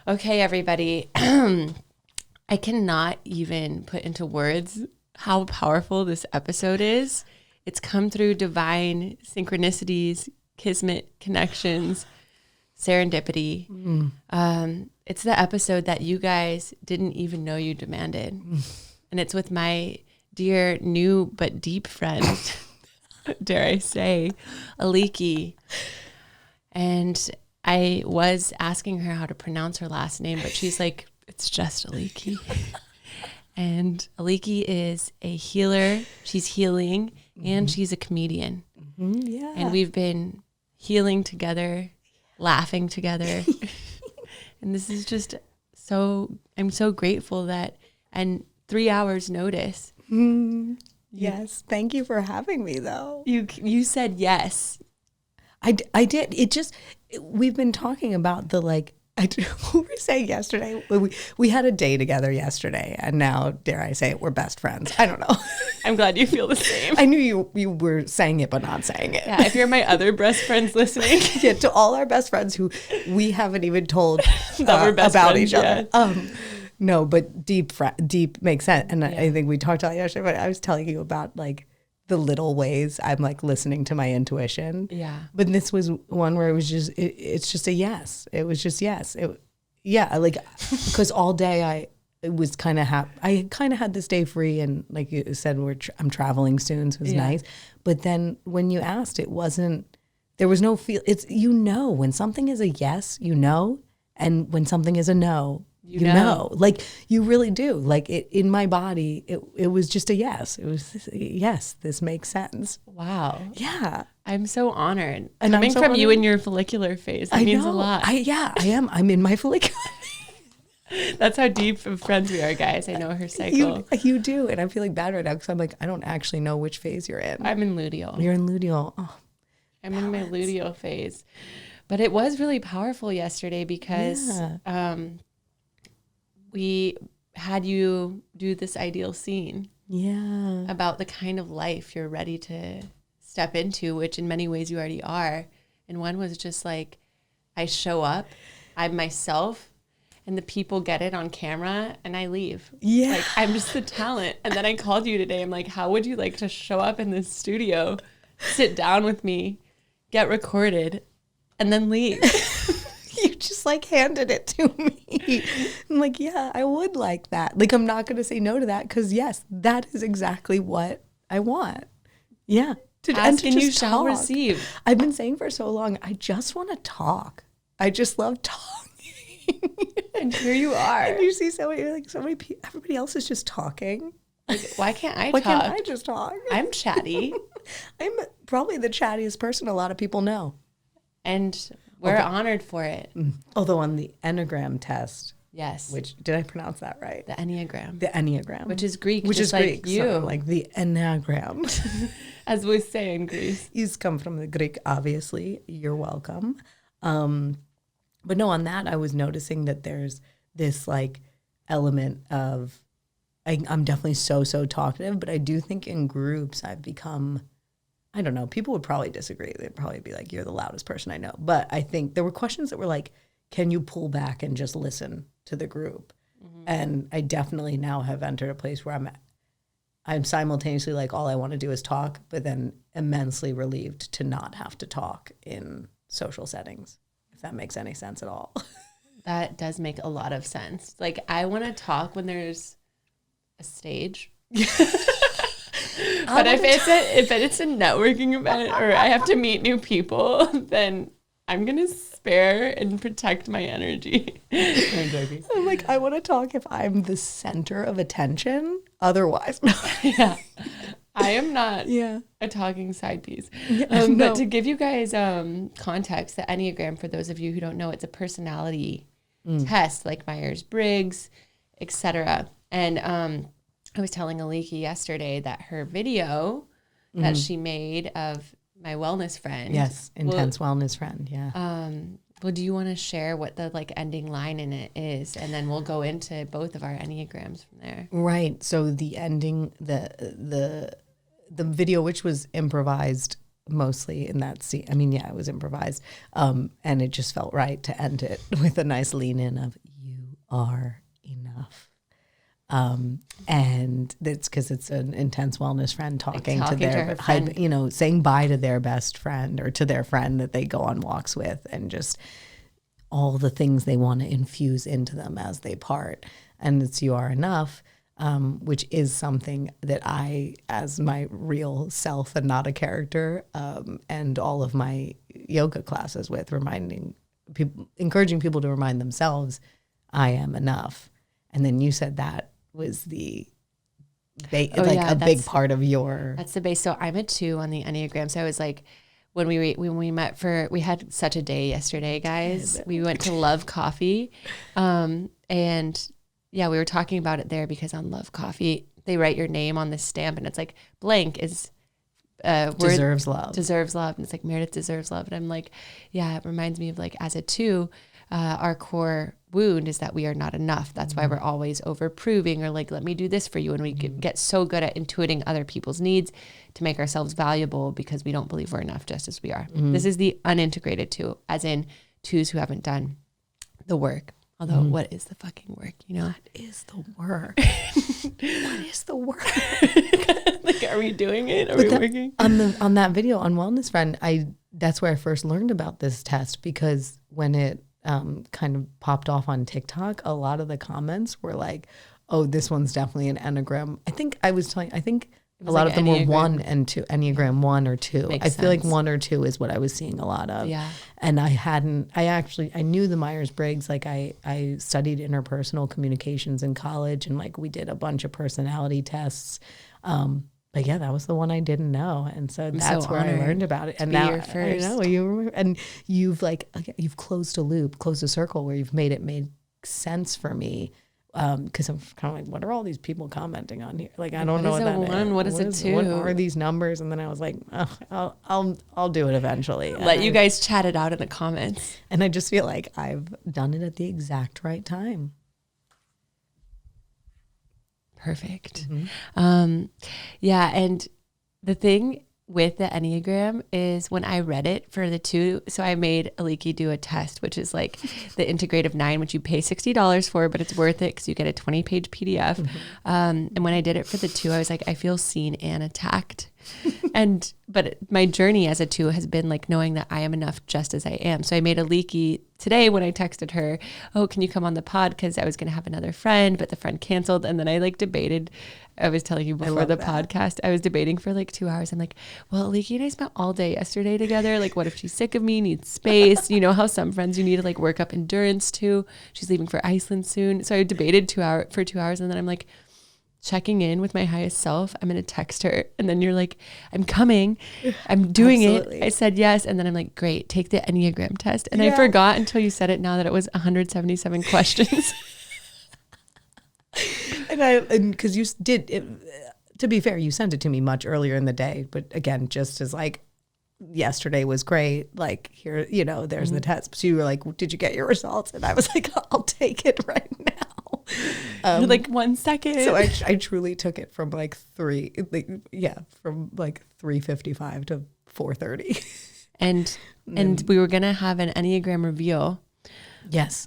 Okay, everybody. I cannot even put into words how powerful this episode is. It's come through divine synchronicities, kismet connections, serendipity. It's the episode that you guys didn't even know you demanded. And it's with my dear new but deep friend, dare I say, Aliki. And I was asking her how to pronounce her last name, but she's like, it's just Aliki. And Aliki is a healer. She's healing and she's a comedian. Yeah. And we've been healing together, laughing together. And this is just I'm so grateful that, and 3 hours notice. Yes. Thank you for having me, though. You said yes. I did. We've been talking about what we were saying yesterday. We had a day together yesterday, and now, dare I say it, we're best friends. I don't know. I'm glad you feel the same. I knew you were saying it, but not saying it. Yeah, if you're my other best friends listening. Yeah, to all our best friends who we haven't even told that we're best about friends, each other. No, but deep makes sense. And I think we talked about it yesterday, but I was telling you about the little ways I'm listening to my intuition. Yeah. But this was one where it was just, it's just a yes. It was just yes. Because all day I was kind of I kind of had this day free, and like you said, I'm traveling soon, so it was nice. But then when you asked, there was no feel. It's, when something is a yes, and when something is a no, you know. You really do. In my body, it was just a yes. It was yes, this makes sense. Wow. Yeah. I'm so honored. And Coming so from you honored. in your follicular phase, that means a lot. I am. I'm in my follicular. That's how deep of friends we are, guys. I know her cycle. You do. And I'm feeling bad right now because I'm I don't actually know which phase you're in. I'm in luteal. You're in luteal. Oh, I'm in my luteal phase. But it was really powerful yesterday because we had you do this ideal scene about the kind of life you're ready to step into, which in many ways you already are. And one was just I show up, I'm myself, and the people get it on camera and I leave. Yeah. I'm just the talent. And then I called you today. I'm like, how would you like to show up in this studio, sit down with me, get recorded, and then leave? You just handed it to me. I'm like, yeah, I would like that. I'm not going to say no to that because yes, that is exactly what I want. Yeah. Ask and you shall receive. I've been saying for so long, I just want to talk. I just love talking. And here you are. And you see so many people, everybody else is just talking. Why can't I talk? Why can't I just talk? I'm chatty. I'm probably the chattiest person a lot of people know. And we're honored for it. Although on the Enneagram test. Yes. Which, did I pronounce that right? The Enneagram. The Enneagram. Which is Greek. Which is Greek. You. So the Enneagram. As we say in Greece. He's come from the Greek, obviously. You're welcome. But no, on that, I was noticing that there's this element of, I'm definitely so talkative, but I do think in groups I've become, I don't know, people would probably disagree. They'd probably be like, you're the loudest person I know. But I think there were questions that were can you pull back and just listen to the group? Mm-hmm. And I definitely now have entered a place where I'm simultaneously all I want to do is talk, but then immensely relieved to not have to talk in social settings, if that makes any sense at all. That does make a lot of sense. I want to talk when there's a stage. But if it's a networking event or I have to meet new people, then I'm going to spare and protect my energy. I'm I want to talk if I'm the center of attention. Otherwise, yeah. I am not a talking side piece. No. But to give you guys context, the Enneagram, for those of you who don't know, it's a personality test like Myers-Briggs, etc. And I was telling Aliki yesterday that her video that she made of my wellness friend. Yes, intense wellness friend, yeah. Well, do you want to share what the ending line in it is? And then we'll go into both of our Enneagrams from there. Right. So the ending, the video, which was improvised mostly in that scene. It was improvised. And it just felt right to end it with a nice lean in of are enough. And that's because it's an intense wellness friend talking to their friend. you know, saying bye to their best friend or to their friend that they go on walks with, and just all the things they want to infuse into them as they part. And it's you are enough, which is something that I, as my real self and not a character, and all of my yoga classes with, reminding people, encouraging people to remind themselves, I am enough. And then you said that was the big part of your. That's the base. So I'm a 2 on the Enneagram. So I was like, when we met we had such a day yesterday, guys. We went to Love Coffee, and yeah, we were talking about it there because on Love Coffee they write your name on this stamp, and it's like blank is deserves love, and it's like Meredith deserves love, and I'm like, yeah, it reminds me of like as a 2. Our core wound is that we are not enough. That's why we're always over proving, or like, let me do this for you. And we get so good at intuiting other people's needs to make ourselves valuable because we don't believe we're enough just as we are. This is the unintegrated 2, as in 2s who haven't done the work. Although, what is the fucking work? You know, what is the work? What is the work? Like, are we doing it? Are we working? On that video on Wellness Friend, that's where I first learned about this test, because when it kind of popped off on TikTok, a lot of the comments were like, oh, this one's definitely an Enneagram. I think a lot of them were 1 and 2, Enneagram 1 or 2. I feel like 1 or 2 is what I was seeing a lot of. Yeah. And I knew the Myers-Briggs, like I studied interpersonal communications in college, and like we did a bunch of personality tests. But yeah, that was the one I didn't know, and so that's where I learned about it. And now I know you remember, and you've closed a circle where you've made it make sense for me, because I'm kind of like, what are all these people commenting on here? Like, I don't know what that is. What is it 2? What are these numbers? And then I was like, oh, I'll do it eventually. Let you guys chat it out in the comments. And I just feel like I've done it at the exact right time. Perfect. Yeah. And the thing with the Enneagram is when I read it for the 2, so I made Aliki do a test, which is like the integrative 9, which you pay $60 for, but it's worth it because you get a 20-page PDF. And when I did it for the 2, I was like, I feel seen and attacked. But my journey as a 2 has been like knowing that I am enough just as I am. So I made Aliki today when I texted her, oh, can you come on the pod? Because I was going to have another friend, but the friend canceled. And then I like debated. I was telling you before the podcast, I was debating for like 2 hours. I'm like, well, Aliki and I spent all day yesterday together. Like, what if she's sick of me, needs space? You know how some friends you need to like work up endurance to. She's leaving for Iceland soon. So I debated for 2 hours. And then I'm like, checking in with my highest self, I'm going to text her. And then you're like, I'm coming. I'm doing it. I said yes. And then I'm like, great, take the Enneagram test. And I forgot until you said it now that it was 177 questions. And because you did, to be fair, you sent it to me much earlier in the day. But again, just as like, yesterday was great. Like, here, you know, there's the test. So you were like, did you get your results? And I was like, I'll take it right now. Like 1 second. So I truly took it from like from like 3:55 to 4:30. And we were gonna have an Enneagram reveal,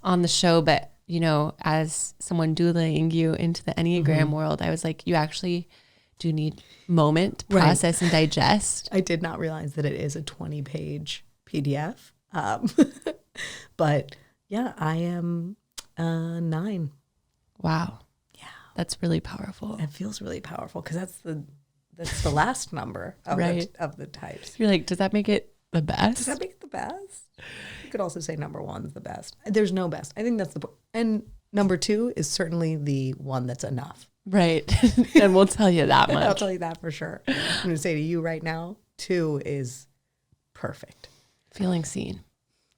on the show, but you know, as someone doulaing you into the Enneagram world, I was like, you actually do need moment to process and digest. I did not realize that it is a 20-page PDF, but yeah, I am 9. Wow. Yeah. That's really powerful. It feels really powerful because that's the last number of the types. You're like, does that make it the best? Does that make it the best? You could also say number 1's the best. There's no best. I think that's and number 2 is certainly the one that's enough. Right. And we'll tell you that much. I'll tell you that for sure. I'm going to say to you right now, 2 is perfect. Feeling seen.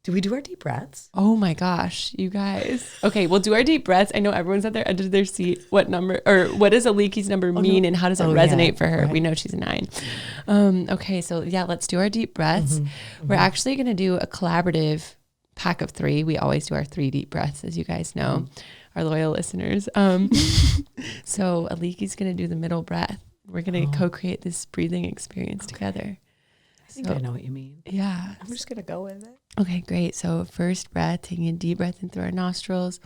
Do we do our deep breaths? Oh my gosh, you guys. Okay, we'll do our deep breaths. I know everyone's at their edge of their seat. What number, or what does Aliki's number mean, and how does it resonate for her? Right. We know she's a 9. Okay, so yeah, let's do our deep breaths. We're actually going to do a collaborative pack of 3. We always do our 3 deep breaths, as you guys know, our loyal listeners. So Aliki's going to do the middle breath. We're going to co-create this breathing experience together. I think I know what you mean. Yeah. I'm just going to go with it. Okay, great. So first breath, taking a deep breath in through our nostrils.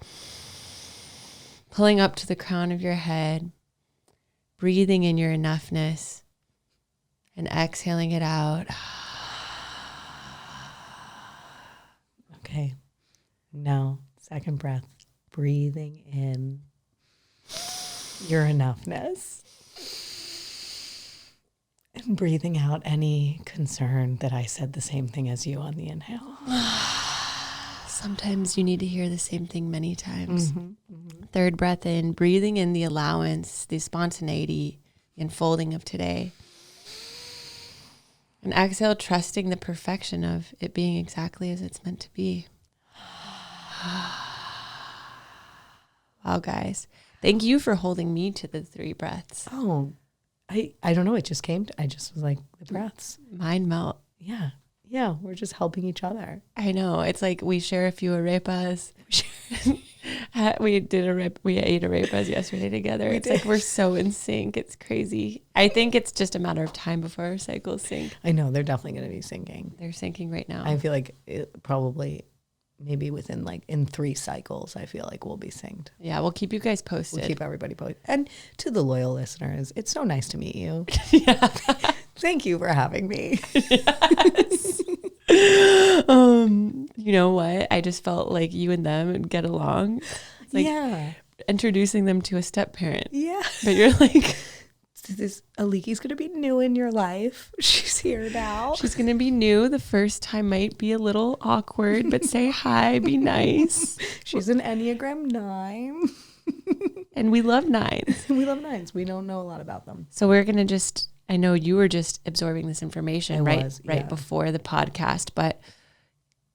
pulling up to the crown of your head, breathing in your enoughness, and exhaling it out. Okay. Now, second breath, breathing in your enoughness and breathing out any concern that I said the same thing as you on the inhale. Sometimes you need to hear the same thing many times. Third breath in, breathing in the allowance, the spontaneity, the unfolding of today. And exhale, trusting the perfection of it being exactly as it's meant to be. Wow, guys. Thank you for holding me to the 3 breaths. Oh, I don't know. It just came. I just was like, the breaths. Mind melt. Yeah. Yeah. We're just helping each other. I know. It's like we share a few arepas. We ate arepas yesterday together. It's like we're so in sync. It's crazy. I think it's just a matter of time before our cycles sync. I know. They're definitely going to be syncing. They're syncing right now. I feel like it probably maybe within like in 3 cycles, I feel like we'll be synced. Yeah, we'll keep you guys posted. We'll keep everybody posted. And to the loyal listeners, it's so nice to meet you. Yeah. Thank you for having me. Yes. You know what? I just felt like you and them would get along. It's like introducing them to a step parent. Yeah. But you're like, this Aliki's going to be new in your life. She's here now. She's going to be new. The first time might be a little awkward, but say hi, be nice. She's an Enneagram 9. And we love 9s. We love 9s. We don't know a lot about them. So we're going to just, I know you were just absorbing this information right before the podcast, but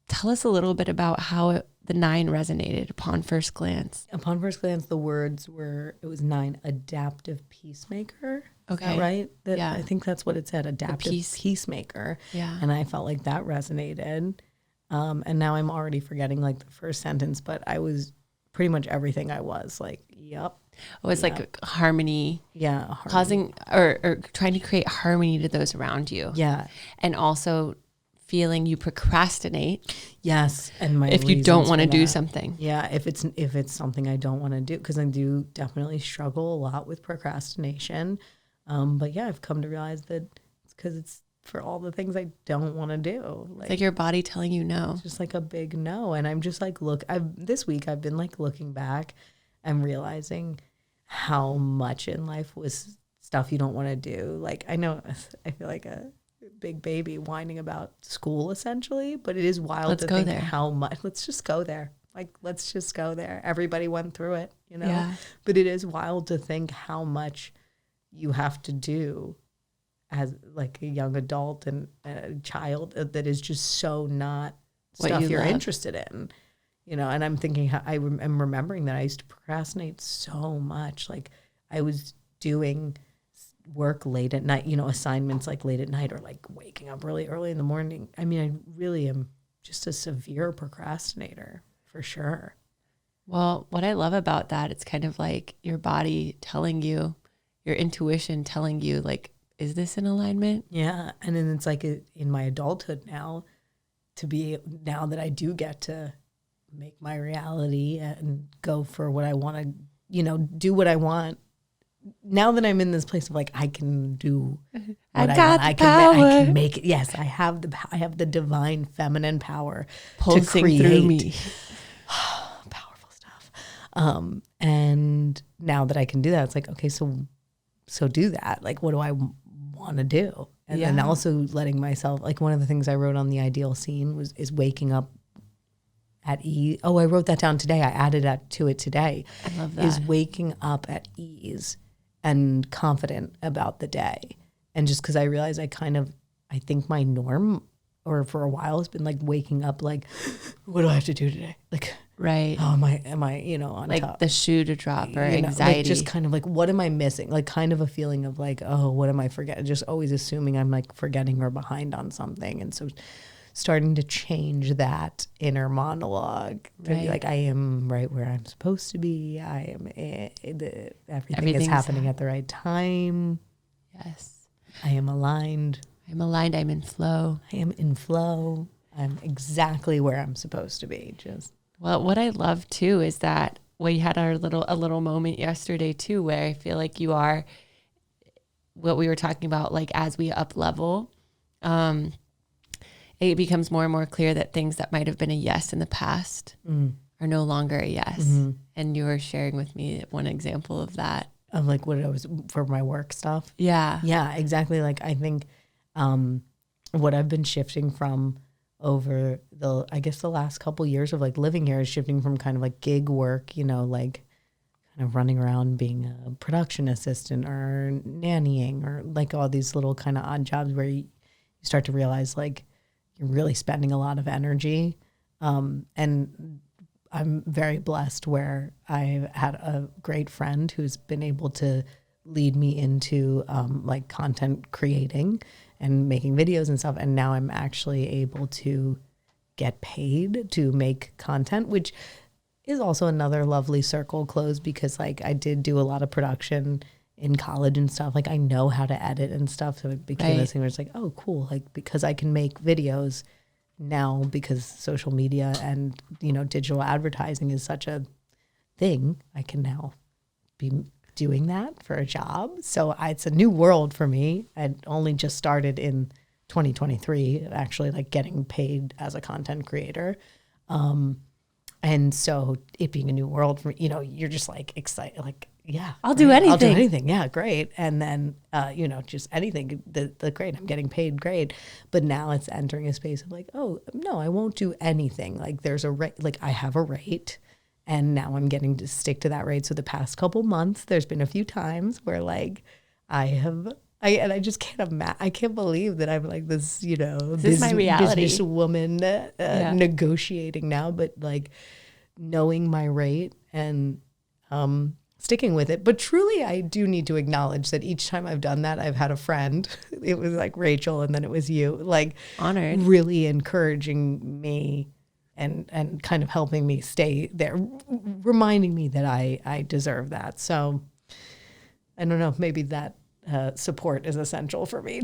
tell us a little bit about how the 9 resonated upon first glance. Upon first glance, the words were, it was 9, adaptive peacemaker. Okay. Is that right? Yeah. I think that's what it said, adaptive peacemaker. Yeah. And I felt like that resonated. And now I'm already forgetting like the first sentence, but I was pretty much everything I was like, yep. It was like harmony. Yeah. Harmony. Causing or trying to create harmony to those around you. Yeah. And also feeling you procrastinate. Yes. And if you don't want to do something. Yeah. If it's something I don't want to do, because I do definitely struggle a lot with procrastination. But yeah, I've come to realize that it's because it's for all the things I don't want to do. It's like your body telling you no. It's just like a big no. And I'm just like, this week I've been like looking back and realizing how much in life was stuff you don't want to do. Like, I know I feel like a big baby whining about school essentially, but it is wild to think how much. Let's just go there. Like, let's just go there. Everybody went through it, you know? Yeah. But it is wild to think how much you have to do as like a young adult and a child that is just so not stuff you're interested in, you know? And I'm thinking how I'm remembering that I used to procrastinate so much. Like, I was doing work late at night, you know, assignments like late at night or like waking up really early in the morning. I mean, I really am just a severe procrastinator for sure. Well, what I love about that, it's kind of like your body telling you, your intuition telling you, like, is this in alignment? Yeah. And then it's like in my adulthood now, now that I do get to make my reality and go for what I want to, you know, do what I want. Now that I'm in this place of like, I can do what I can make it. Yes, I have the divine feminine power pulsing to create through me. Powerful stuff. And now that I can do that, it's like, okay, so do that. Like, what do I want to do? And then also letting myself, like, one of the things I wrote on the ideal scene is waking up at ease. Oh, I wrote that down today. I added that to it today. I love that. Is waking up at ease and confident about the day. And just because I realize I think my norm, or for a while, has been like waking up like, what do I have to do today? Like, right. Oh, am I, you know, on like top? The shoe to drop or you know, anxiety. like just kind of like, what am I missing? Like kind of a feeling of like, oh, what am I forgetting? Just always assuming I'm like forgetting or behind on something. And so starting to change that inner monologue to be like, I am right where I'm supposed to be. I am, everything is happening at the right time. Yes. I am aligned. I'm aligned. I'm in flow. I am in flow. I'm exactly where I'm supposed to be. Well, what I love too is that we had a little moment yesterday too, where I feel like you are what we were talking about, like as we up level, it becomes more and more clear that things that might have been a yes in the past are no longer a yes. Mm-hmm. And you were sharing with me one example of that. Of like what it was for my work stuff. Yeah. Yeah, exactly. Like I think what I've been shifting from over the last couple years of like living here is shifting from kind of like gig work, like kind of running around being a production assistant or nannying or like all these little kind of odd jobs where you start to realize like you're really spending a lot of energy. And I'm very blessed where I've had a great friend who's been able to lead me into like content creating and making videos and stuff. And now I'm actually able to get paid to make content, which is also another lovely circle closed because like I did do a lot of production in college and stuff. Like I know how to edit and stuff. So it became this thing where it's like, oh, cool. Like because I can make videos now because social media and, digital advertising is such a thing, I can now be doing that for a job. So it's a new world for me. I'd only just started in 2023, actually like getting paid as a content creator. And so it being a new world for, you're just like excited, like, yeah, I'll do anything. I'll do anything. Yeah, great. And then, just anything, the great, I'm getting paid, great. But now it's entering a space of like, oh, no, I won't do anything. Like there's a rate, like I have a rate and now I'm getting to stick to that rate. So the past couple months, there's been a few times where like I just can't imagine. I can't believe that I'm like this, this is my reality. Businesswoman negotiating now, but like knowing my rate and sticking with it. But truly, I do need to acknowledge that each time I've done that, I've had a friend. It was like Rachel, and then it was you, like honored, really encouraging me and kind of helping me stay there, reminding me that I deserve that. So I don't know, maybe that support is essential for me.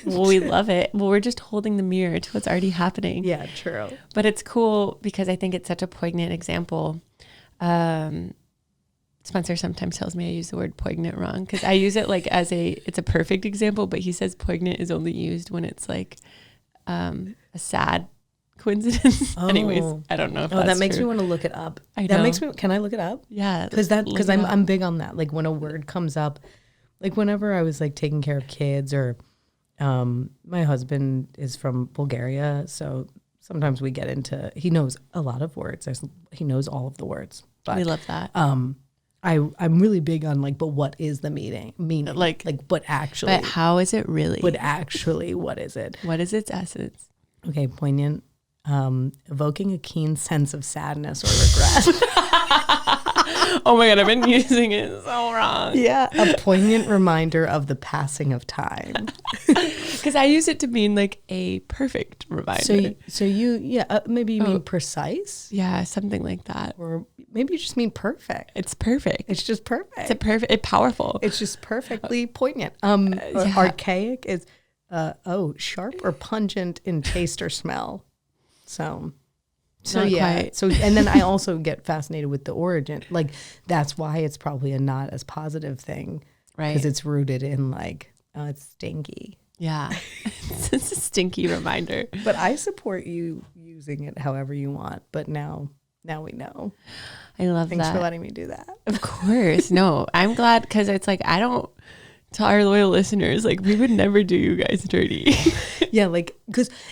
Well, we love it. Well, we're just holding the mirror to what's already happening. Yeah, true. But it's cool because I think it's such a poignant example. Spencer sometimes tells me I use the word poignant wrong because I use it like it's a perfect example, but he says poignant is only used when it's like a sad coincidence. Oh. Anyways, I don't know if that's that makes true. Me want to look it up. I know. That makes me, can I look it up? Yeah. Because I'm big on that. Like when a word comes up, like whenever I was like taking care of kids or my husband is from Bulgaria. So sometimes we get into, he knows a lot of words. He knows all of the words. But we love that. I'm really big on like, but what is the meaning? Like, but actually. But how is it really? But actually, what is it? What is its essence? Okay, poignant. Evoking a keen sense of sadness or regret. Oh my God, I've been using it so wrong. Yeah, a poignant reminder of the passing of time. Because I use it to mean like a perfect reminder. So you maybe you mean precise? Yeah, something like that. Or maybe you just mean perfect. It's perfect. It's just perfect. It's powerful. It's just perfectly poignant. Archaic is sharp or pungent in taste or smell. So yeah. Quite. So and then I also get fascinated with the origin. Like that's why it's probably a not as positive thing, right? Because it's rooted in like, oh, it's stinky. Yeah, it's a stinky reminder. But I support you using it however you want. But now we know. I love Thanks that. for letting me do that. Of course. No, I'm glad because it's like I don't. To our loyal listeners, like we would never do you guys dirty. Yeah, like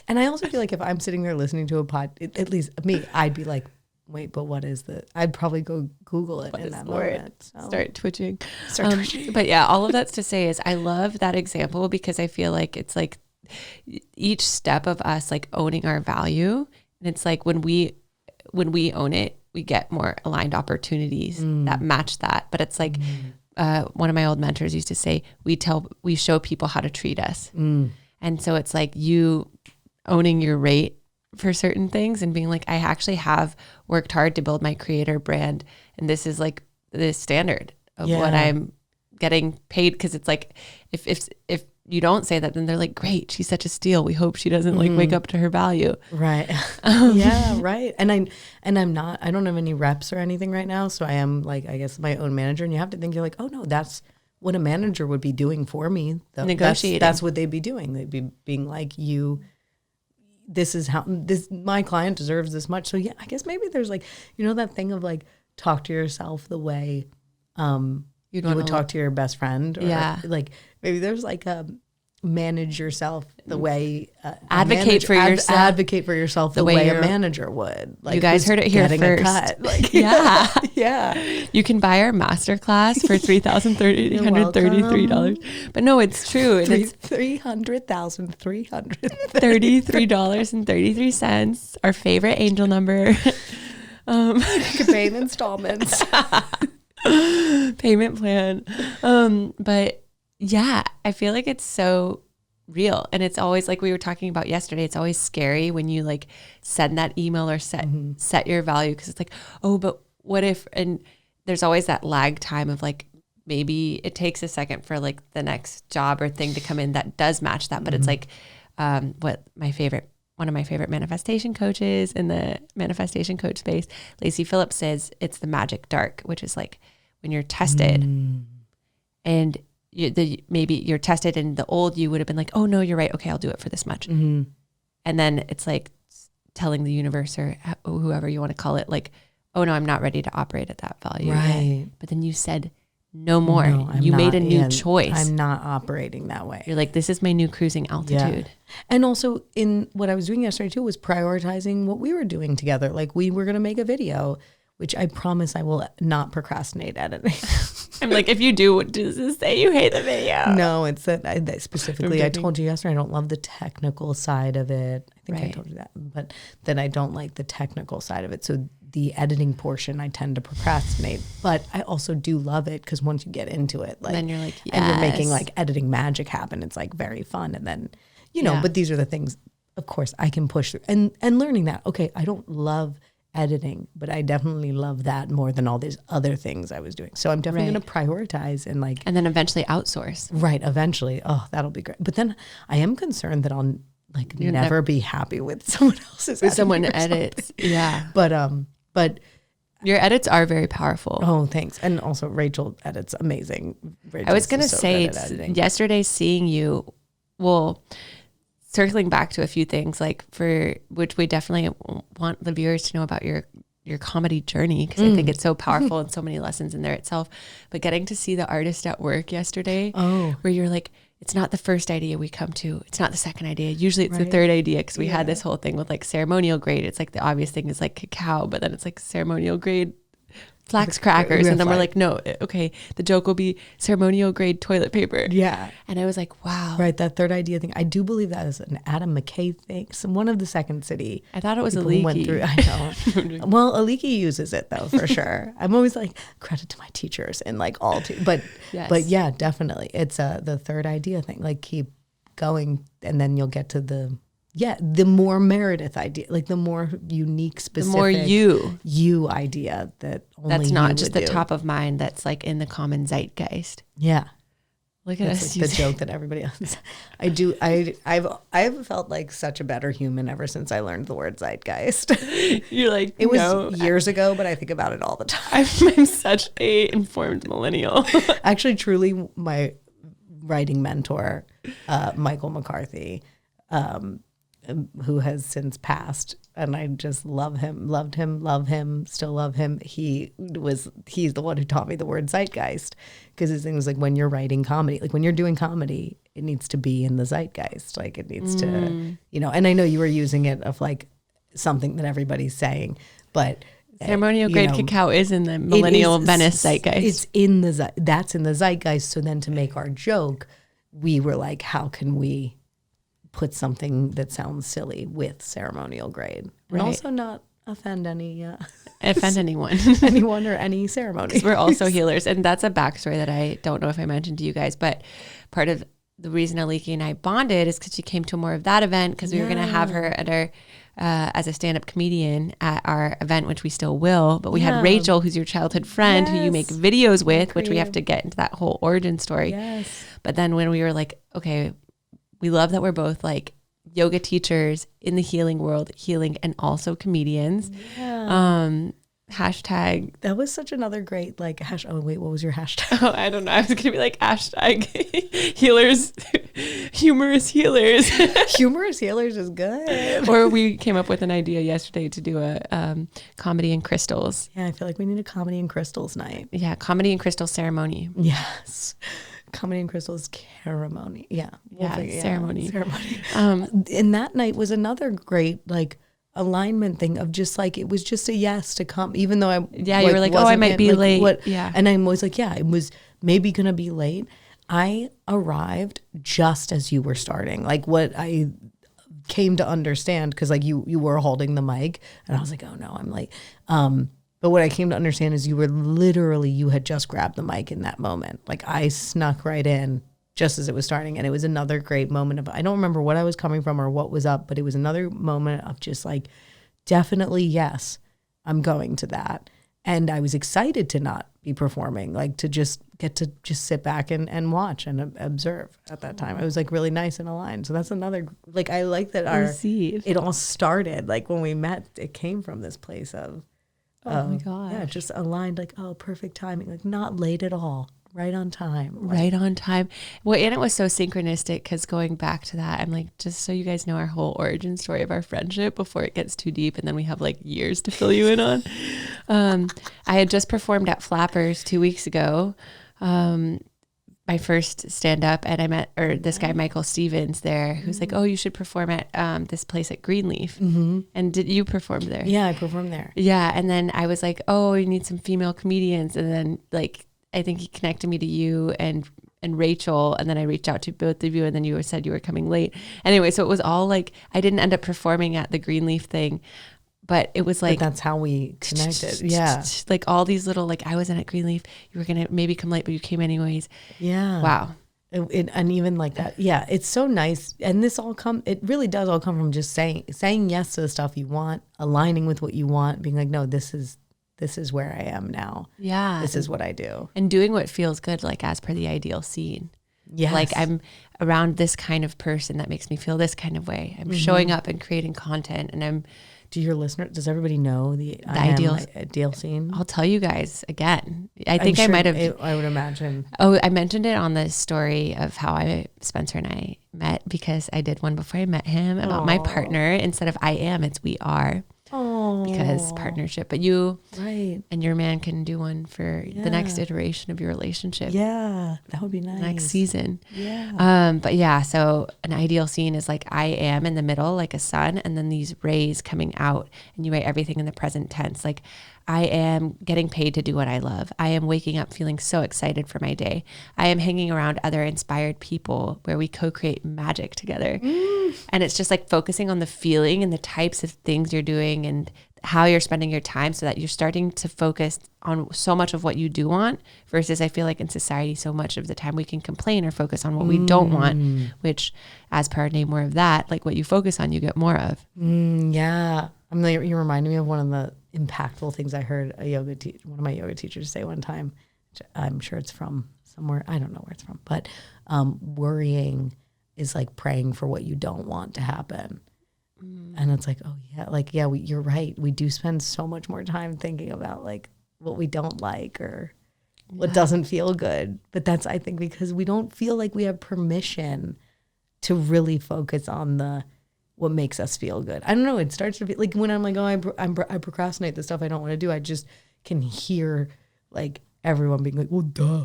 and I also feel like if I'm sitting there listening to a pod, at least me, I'd be like, wait, but what is the? I'd probably go Google it in that moment. So. Start twitching. But yeah, all of that's to say is I love that example because I feel like it's like each step of us like owning our value, and it's like when we own it, we get more aligned opportunities that match that. But it's like. One of my old mentors used to say, we show people how to treat us. And so it's like you owning your rate for certain things and being like, I actually have worked hard to build my creator brand. And this is like the standard of what I'm getting paid. Cause it's like, if you don't say that, then they're like, great, she's such a steal. We hope she doesn't like wake up to her value. Right. Yeah, right. And I don't have any reps or anything right now. So I am like, I guess my own manager. And you have to think, you're like, oh no, that's what a manager would be doing for me. Negotiating. That's what they'd be doing. They'd be being like, this is how my client deserves this much. So yeah, I guess maybe there's like, that thing of like, talk to yourself the way you would talk to your best friend. Or like maybe there's like a manage yourself the way advocate for yourself the way a manager would. Like, you guys heard it here first. Like, yeah. Yeah. You can buy our masterclass for $3,333. But no, it's true. And it's $33.33. Our favorite angel number. You can pay in installments. Payment plan. But yeah, I feel like it's so real. And it's always like we were talking about yesterday, it's always scary when you like send that email or set your value, because it's like, oh, but what if, and there's always that lag time of like, maybe it takes a second for like the next job or thing to come in that does match that. But it's like one of my favorite manifestation coaches in the manifestation coach space, Lacey Phillips, says it's the magic dark, which is like when you're tested and maybe you're tested, and the old you would have been like, oh no, you're right. Okay, I'll do it for this much. And then it's like telling the universe or whoever you want to call it, like, oh no, I'm not ready to operate at that value. Right. Yet. But then you said no more. No, you made a new choice. I'm not operating that way. You're like, this is my new cruising altitude. Yeah. And also in what I was doing yesterday too was prioritizing what we were doing together. Like we were going to make a video, which I promise I will not procrastinate editing. I'm like, if you do, what does this say? You hate the video? No, it's that specifically, I told you yesterday, I don't love the technical side of it. I think I told you that, but then I don't like the technical side of it. So the editing portion, I tend to procrastinate, but I also do love it because once you get into it, like, then you're like, yes. And you're making like editing magic happen. It's like very fun. And then, but these are the things, of course, I can push through and learning that, okay, I don't love editing, but I definitely love that more than all these other things I was doing. So I'm definitely going to prioritize and then eventually outsource. Right. Eventually. Oh, that'll be great. But then I am concerned that I'll like never be happy with someone else's with someone edits. Yeah. But your edits are very powerful. Oh, thanks. And also Rachel edits amazing. I was going to say yesterday seeing you, circling back to a few things, like for which we definitely want the viewers to know about your comedy journey, because I think it's so powerful and so many lessons in there itself. But getting to see the artist at work yesterday, where you're like, it's not the first idea we come to, it's not the second idea. Usually it's the third idea, because we had this whole thing with like ceremonial grade. It's like the obvious thing is like cacao, but then it's like ceremonial grade flax crackers, and then we're like, no, okay, the joke will be ceremonial grade toilet paper. Yeah. And I was like, wow. Right, that third idea thing. I do believe that is an Adam McKay thing. One of the Second City. I thought it was Aliki. Went through. I know. Well, Aliki uses it though, for sure. I'm always like, credit to my teachers and like all but yeah, definitely. It's the third idea thing. Like keep going, and then you'll get to the more Meredith idea, like the more unique, specific, the more you idea that only that's not just the top of mind. That's like in the common zeitgeist. Yeah, look at us. Like the joke that everybody else. I've felt like such a better human ever since I learned the word zeitgeist. You're like, it was years ago, but I think about it all the time. I'm such a informed millennial. Actually, truly, my writing mentor, Michael McCarthy. Who has since passed, and I just love him, still love him. He's the one who taught me the word zeitgeist, because his thing was like, when you're writing comedy, like when you're doing comedy, it needs to be in the zeitgeist. Like it needs to, and I know you were using it of like something that everybody's saying, but ceremonial grade cacao is in the millennial Venice zeitgeist. That's in the zeitgeist. So then to make our joke, we were like, how can we put something that sounds silly with ceremonial grade, and also not offend anyone or any ceremony. Because we're also healers, and that's a backstory that I don't know if I mentioned to you guys. But part of the reason Aliki and I bonded is because she came to more of that event, because we were going to have her at our as a stand-up comedian at our event, which we still will. But we had Rachel, who's your childhood friend, who you make videos with, which we have to get into that whole origin story. Yes. But then when we were like, okay, we love that we're both like yoga teachers in the healing world, healing and also comedians. Yeah. Hashtag. That was such another great like hashtag. Oh wait, what was your hashtag? Oh, I don't know. I was gonna be like hashtag healers, humorous healers. Humorous healers is good. Or we came up with an idea yesterday to do a comedy and crystals. Yeah, I feel like we need a comedy and crystals night. Yeah, comedy and crystal ceremony. Yes. Comedy and crystals ceremony. Yeah. Ceremony. And that night was another great like alignment thing of just like, it was just a yes to come, even though you were like, oh, I might be late. And I'm always like, yeah, it was maybe going to be late. I arrived just as you were starting. Like what I came to understand, because like you were holding the mic and I was like, oh no, I'm late. But what I came to understand is you had just grabbed the mic in that moment. Like I snuck right in just as it was starting. And it was another great moment of, I don't remember what I was coming from or what was up, but it was another moment of just like, definitely, yes, I'm going to that. And I was excited to not be performing, like to just get to just sit back and watch and observe at that time. It was like really nice and aligned. So that's another, like, I like that it all started, like when we met, it came from this place of, oh my gosh. Yeah, just aligned, like, oh, perfect timing, like not late at all. Right on time. Right on time. Well, and it was so synchronistic because going back to that, I'm like, just so you guys know our whole origin story of our friendship before it gets too deep. And then we have like years to fill you in on. I had just performed at Flappers 2 weeks ago. My first stand up, and I met this guy, Michael Stevens there, who's like, oh, you should perform at this place at Greenleaf. Mm-hmm. And did you perform there? Yeah, I performed there. Yeah. And then I was like, oh, you need some female comedians. And then like, I think he connected me to you and Rachel, and then I reached out to both of you, and then you said you were coming late. Anyway, so it was all like, I didn't end up performing at the Greenleaf thing, but it was like, but that's how we connected. Yeah. Like all these little, like I wasn't at Greenleaf, you were going to maybe come late, but you came anyways. Yeah. Wow. And even like that. Yeah. It's so nice. And it really does all come from just saying yes to the stuff you want, aligning with what you want, being like, no, this is where I am now. Yeah. This is what I do. And doing what feels good, like as per the ideal scene. Yes. Like I'm around this kind of person that makes me feel this kind of way. I'm showing up and creating content, and does everybody know the ideal scene? I'll tell you guys again. I think I might have. I would imagine. Oh, I mentioned it on the story of how Spencer and I met, because I did one before I met him about my partner. Instead of I am, it's we are. Oh, because partnership, but you and your man can do one for the next iteration of your relationship. Yeah, that would be nice. Next season. Yeah. But yeah, so an ideal scene is like I am in the middle, like a sun, and then these rays coming out, and you write everything in the present tense. Like I am getting paid to do what I love. I am waking up feeling so excited for my day. I am hanging around other inspired people where we co-create magic together. And it's just like focusing on the feeling and the types of things you're doing and how you're spending your time, so that you're starting to focus on so much of what you do want, versus I feel like in society so much of the time we can complain or focus on what we don't want, which as per our name, more of that, like what you focus on, you get more of. Yeah. You reminded me of one of the impactful things I heard one of my yoga teachers say one time. I'm sure it's from somewhere. I don't know where it's from, but worrying is like praying for what you don't want to happen. And it's like, oh yeah, like, yeah, you're right. We do spend so much more time thinking about like what we don't like or what doesn't feel good. But that's, I think, because we don't feel like we have permission to really focus on what makes us feel good. I don't know. It starts to be like when I'm like, oh, I procrastinate the stuff I don't want to do. I just can hear like everyone being like, well, duh.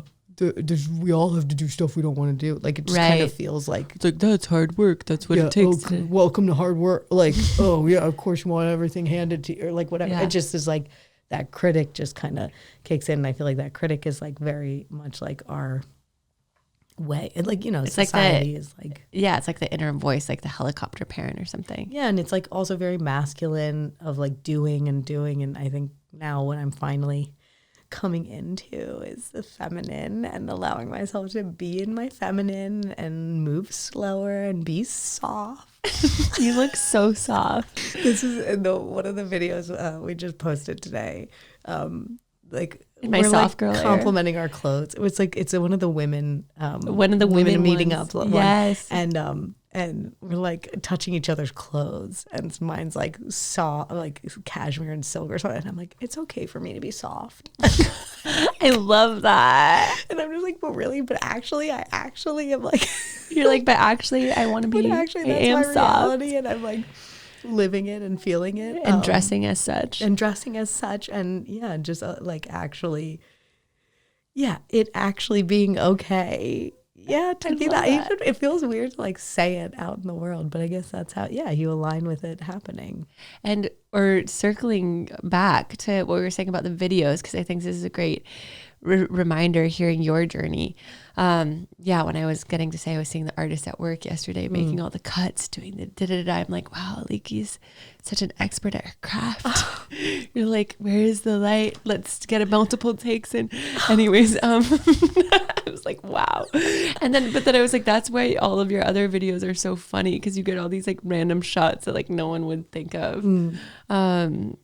We all have to do stuff we don't want to do. Like it just kind of feels like it's like, that's hard work. That's what it takes. Welcome to hard work. Like, oh yeah, of course you want everything handed to you, or like whatever. Yeah. It just is like that critic just kind of kicks in. And I feel like that critic is like very much like our way. And like, it's society is like, yeah, it's like the inner voice, like the helicopter parent or something. Yeah. And it's like also very masculine of like doing. And I think now what I'm finally coming into is the feminine, and allowing myself to be in my feminine and move slower and be soft. You look so soft. This is one of the videos we just posted today. Like In my soft girl era. Complimenting our clothes. It was like it's one of the women women meeting ones. up. Yes. And we're like touching each other's clothes, and mine's like like cashmere and silk or something. And I'm like, it's okay for me to be soft. I love that. And I'm just like, but really, but actually, I actually am like, you're like, but actually, I want to be. But actually, that's my reality, and I'm like living it and feeling it, and dressing as such, and yeah, just like actually, yeah, it actually being okay. Yeah, to be that. Even it feels weird to like say it out in the world, but I guess that's how, you align with it happening. And or circling back to what we were saying about the videos, because I think this is a great reminder hearing your journey. When I was getting to say I was seeing the artist at work yesterday making all the cuts, doing the da-da-da, I'm like, wow, Leaky's such an expert at her craft. You're like, where is the light? Let's get a multiple takes in. Anyways, I was like, wow. But then I was like, that's why all of your other videos are so funny, because you get all these like random shots that like no one would think of.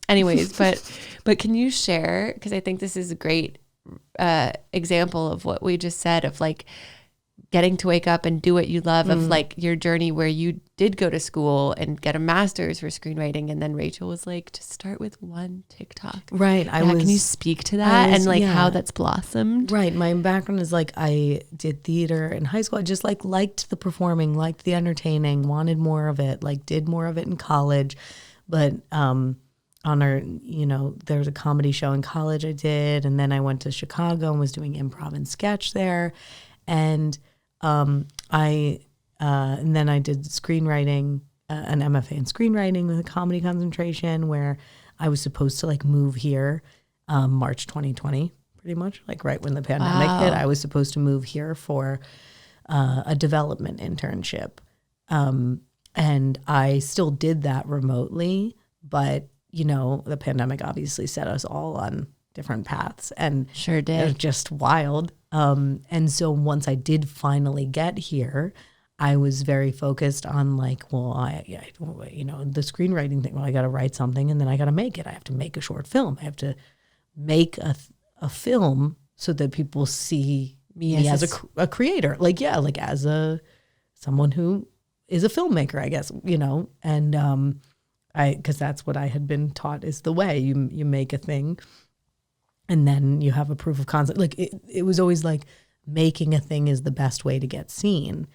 Anyways, but can you share, because I think this is a great example of what we just said, of like getting to wake up and do what you love, of like your journey where you did go to school and get a master's for screenwriting, and then Rachel was like, just start with one TikTok. Right. Can you speak to that and like how that's blossomed? Right. My background is like, I did theater in high school. I just like liked the performing, liked the entertaining, wanted more of it, like did more of it in college. But on our, there was a comedy show in college I did, and then I went to Chicago and was doing improv and sketch there. And and then I did screenwriting, an MFA in screenwriting with a comedy concentration, where I was supposed to like move here March 2020, pretty much, like right when the pandemic hit. I was supposed to move here for a development internship. And I still did that remotely, but the pandemic obviously set us all on different paths, and sure did. It was just wild. And so once I did finally get here, I was very focused on like, well, the screenwriting thing. Well, I got to write something, and then I got to make it. I have to make a short film. I have to make a film so that people see me as a creator. Like, like as someone who is a filmmaker, I guess, and because that's what I had been taught is the way you make a thing, and then you have a proof of concept. Like it was always like making a thing is the best way to get seen.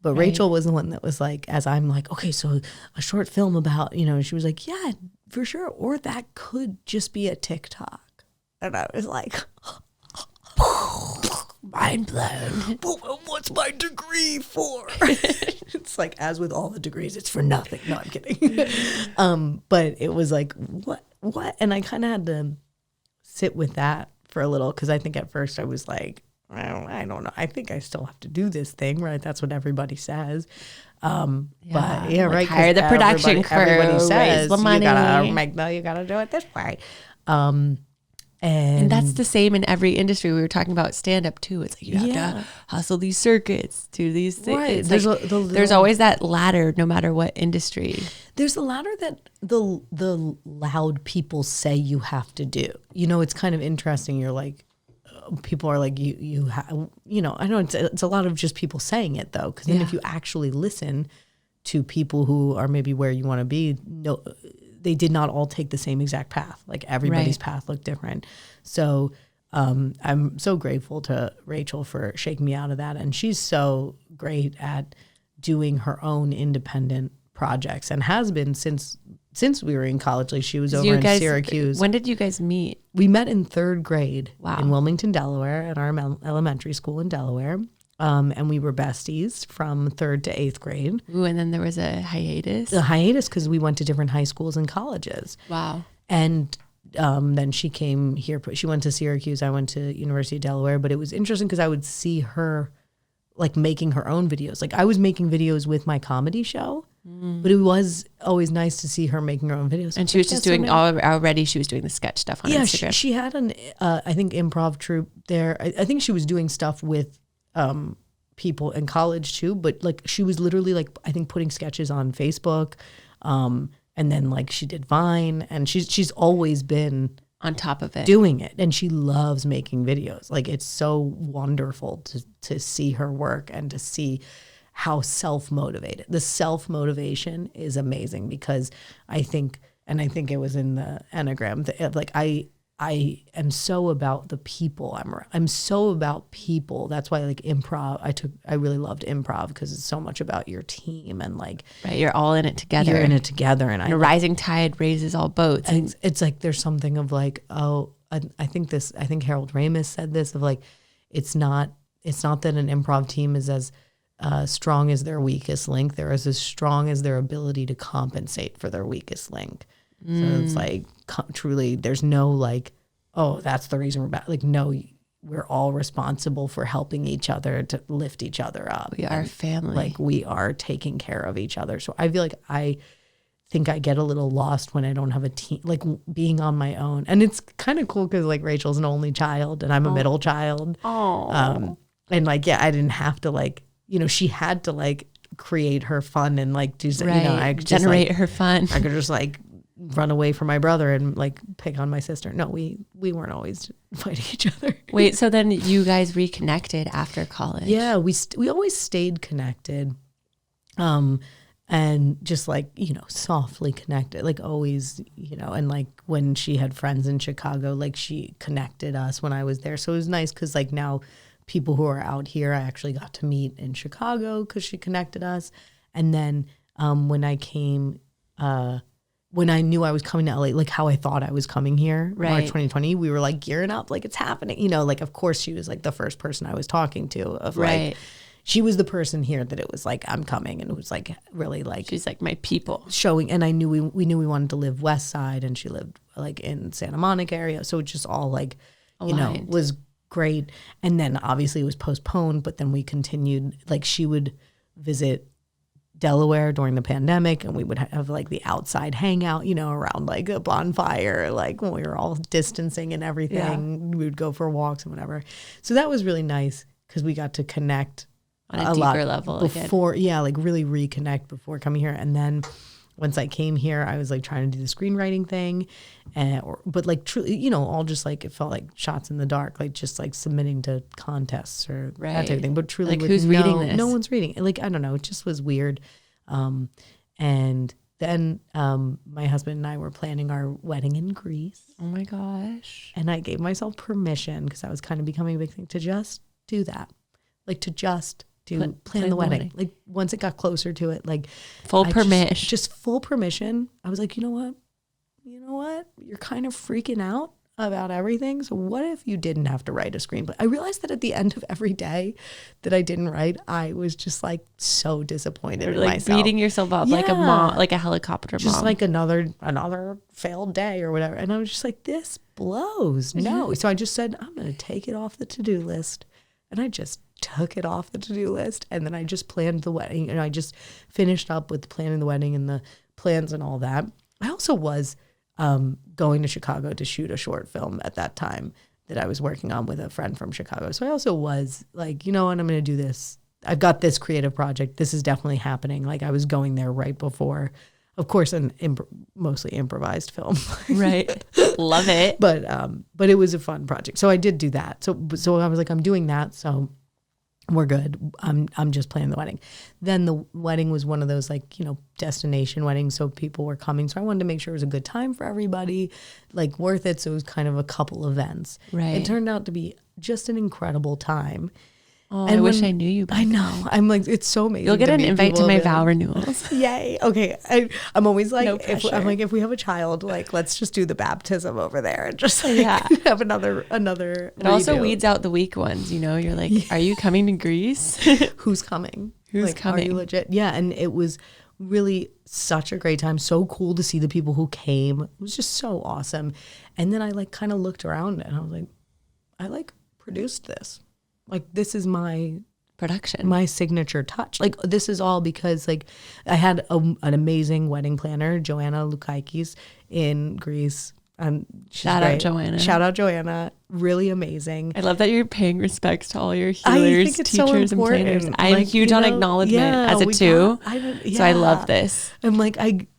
But right. Rachel was the one that was like, as I'm like, okay, so a short film about, she was like, yeah, for sure. Or that could just be a TikTok. And I was like, mind blown. What's my degree for? It's like, as with all the degrees, it's for nothing. No, I'm kidding. But it was like, what? And I kind of had to sit with that for a little, because I think at first I was like, I don't know. I think I still have to do this thing, right? That's what everybody says. But yeah, right. Hire the production crew. Everybody says the money. You gotta do it this way. And that's the same in every industry. We were talking about stand-up too. It's like you have to hustle these circuits, do these things. Right. There's always that ladder, no matter what industry. There's a ladder that the loud people say you have to do. It's kind of interesting. You're like, people are like, you have, I know it's a lot of just people saying it though. Because then if you actually listen to people who are maybe where you want to be, no, they did not all take the same exact path. Like everybody's path looked different. So I'm so grateful to Rachel for shaking me out of that. And she's so great at doing her own independent projects, and has been since we were in college. Like she was over in Syracuse. When did you guys meet? We met in third grade in Wilmington, Delaware, at our elementary school in Delaware. And we were besties from third to eighth grade. Ooh, and then there was a hiatus? A hiatus because we went to different high schools and colleges. Wow. And then she came here. She went to Syracuse. I went to University of Delaware. But it was interesting because I would see her like making her own videos. Like I was making videos with my comedy show. But it was always nice to see her making her own videos. And she was just doing already. She was doing the sketch stuff on Instagram. Yeah, she had an I think improv troupe there. I think she was doing stuff with people in college too. But like she was literally like, I think, putting sketches on Facebook, and then like she did Vine, and she's always been on top of it. doing it. And she loves making videos. Like, it's so wonderful to see her work and to see how self-motivated. The self-motivation is amazing, because I think it was in the Enneagram, like I am so about the people. I'm so about people. That's why, like, improv, I really loved improv, because it's so much about your team and, like, right, you're all in it together. You're in it together, and a rising tide raises all boats. And it's like there's something of like, I think Harold Ramis said this, of like, it's not that an improv team is as strong as their weakest link. They're as strong as their ability to compensate for their weakest link. So it's like, truly, there's no like, oh, that's the reason we're bad. Like, no, we're all responsible for helping each other to lift each other up. We are family. Like, we are taking care of each other. So I feel like I get a little lost when I don't have a team, like being on my own. And it's kind of cool because, like, Rachel's an only child and I'm a middle child. Oh. And like, yeah, I didn't have to, like, you know, she had to like create her fun and like do, right. you know, I could generate just, like, her fun. I could just like run away from my brother and like pick on my sister. No, we weren't always fighting each other. Wait, so then you guys reconnected after college? Yeah, we always stayed connected, and just like, you know, softly connected, like always, you know. And like when she had friends in Chicago, like she connected us when I was there. So it was nice because like now people who are out here, I actually got to meet in Chicago because she connected us. And then when I came. When I knew I was coming to LA, like how I thought I was coming here, right. March 2020, we were like gearing up, like it's happening. You know, like, of course she was like the first person I was talking to of right. like, she was the person here that it was like, I'm coming. And it was like really like. She's like my people. Showing, and I knew we knew we wanted to live West Side, and she lived like in Santa Monica area. So it just all like, aligned. You know, was great. And then obviously it was postponed, but then we continued, like she would visit Delaware during the pandemic, and we would have like the outside hangout, you know, around like a bonfire, like when we were all distancing and everything. Yeah. We would go for walks and whatever. So that was really nice because we got to connect on a deeper level before again. Yeah, like really reconnect before coming here. And then once I came here, I was like trying to do the screenwriting thing, but like truly, you know, all just like it felt like shots in the dark, like just like submitting to contests or right. that type of thing. But truly, like who's reading this? No one's reading it. Like, I don't know, it just was weird. And then my husband and I were planning our wedding in Greece. Oh my gosh! And I gave myself permission because I was kind of becoming a big thing to just do that, like to just. Plan the wedding. Like once it got closer to it, like full permission. Just full permission. I was like, you know what? You're kind of freaking out about everything. So what if you didn't have to write a screenplay? I realized that at the end of every day that I didn't write, I was just like so disappointed in like myself. Beating yourself up like a mom, like a helicopter mom. Just like another failed day or whatever. And I was just like, this blows. No. So I just said, I'm going to take it off the to-do list. And I just took it off the to-do list, and then I just planned the wedding, and I just finished up with planning the wedding and the plans and all that. I also was going to Chicago to shoot a short film at that time that I was working on with a friend from Chicago. So I also was like, you know what, I'm going to do this. I've got this creative project. This is definitely happening. Like I was going there right before, of course, an mostly improvised film. Right. Love it. But it was a fun project. So I did do that. So I was like, I'm doing that. So we're good. I'm just planning the wedding. Then the wedding was one of those like, you know, destination weddings. So people were coming. So I wanted to make sure it was a good time for everybody, like worth it. So it was kind of a couple events. Right. It turned out to be just an incredible time. Oh, and I wish I knew you back I know. I'm like, it's so amazing. You'll get an invite to my vow renewals. Yay. Okay. I'm always like, no pressure. I'm like, if we have a child, like, let's just do the baptism over there and just like have another. It also weeds out the weak ones, you know? You're like, are you coming to Greece? Who's coming? Who's coming? Are you legit? Yeah. And it was really such a great time. So cool to see the people who came. It was just so awesome. And then I like kind of looked around and I was like, I like produced this. Like, this is my production, my signature touch. Like, this is all because, like, I had an amazing wedding planner, Joanna Lukaikis, in Greece. Shout out Joanna. Shout out Joanna. Really amazing. I love that you're paying respects to all your healers, teachers, and planners. I'm like, huge on acknowledgement as a two. So I love this. I'm like,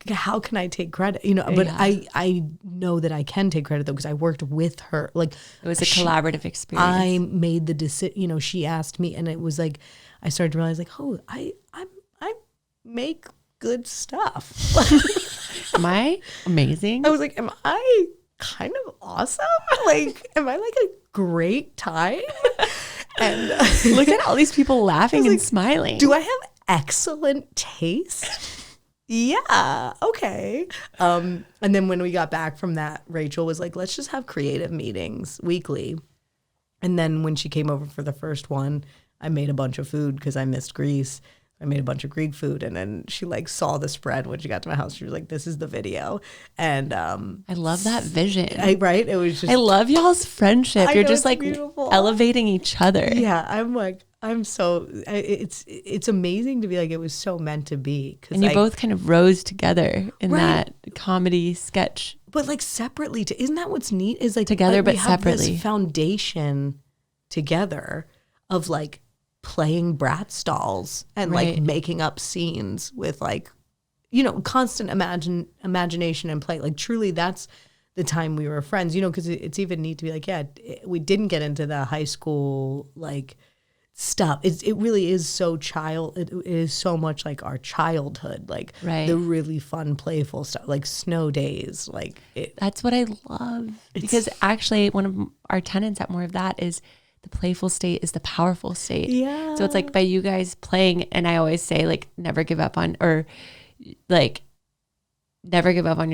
how can I take credit? But I know that I can take credit though, because I worked with her. Like, it was a collaborative experience. I made the decision. She asked me, and it was like I started to realize, like, oh, I make good stuff. Am I amazing? I was like, am I kind of awesome? Like, am I like a great time? And look at all these people laughing and smiling. Do I have excellent taste? Yeah, okay. And then when we got back from that, Rachel was like, let's just have creative meetings weekly. And then when she came over for the first one, I made a bunch of food because I missed Greece. I made a bunch of Greek food, and then she like saw the spread when she got to my house. She was like, "This is the video," and I love that vision. Right? It was just. I love y'all's friendship. You're just like beautiful. Elevating each other. Yeah, I'm so. It's amazing to be like, it was so meant to be. And you both kind of rose together in that comedy sketch, but like separately. Isn't that what's neat? Is like together but we have separately. This foundation together of like playing Bratz dolls and like making up scenes with like, constant imagination and play. Like truly that's the time we were friends, because it's even neat to be like, we didn't get into the high school like stuff. It really is so it is so much like our childhood, like the really fun, playful stuff, like snow days. Like that's what I love, because actually one of our tenets at More of That is the playful state is the powerful state. Yeah. So it's like by you guys playing, and I always say like never give up on your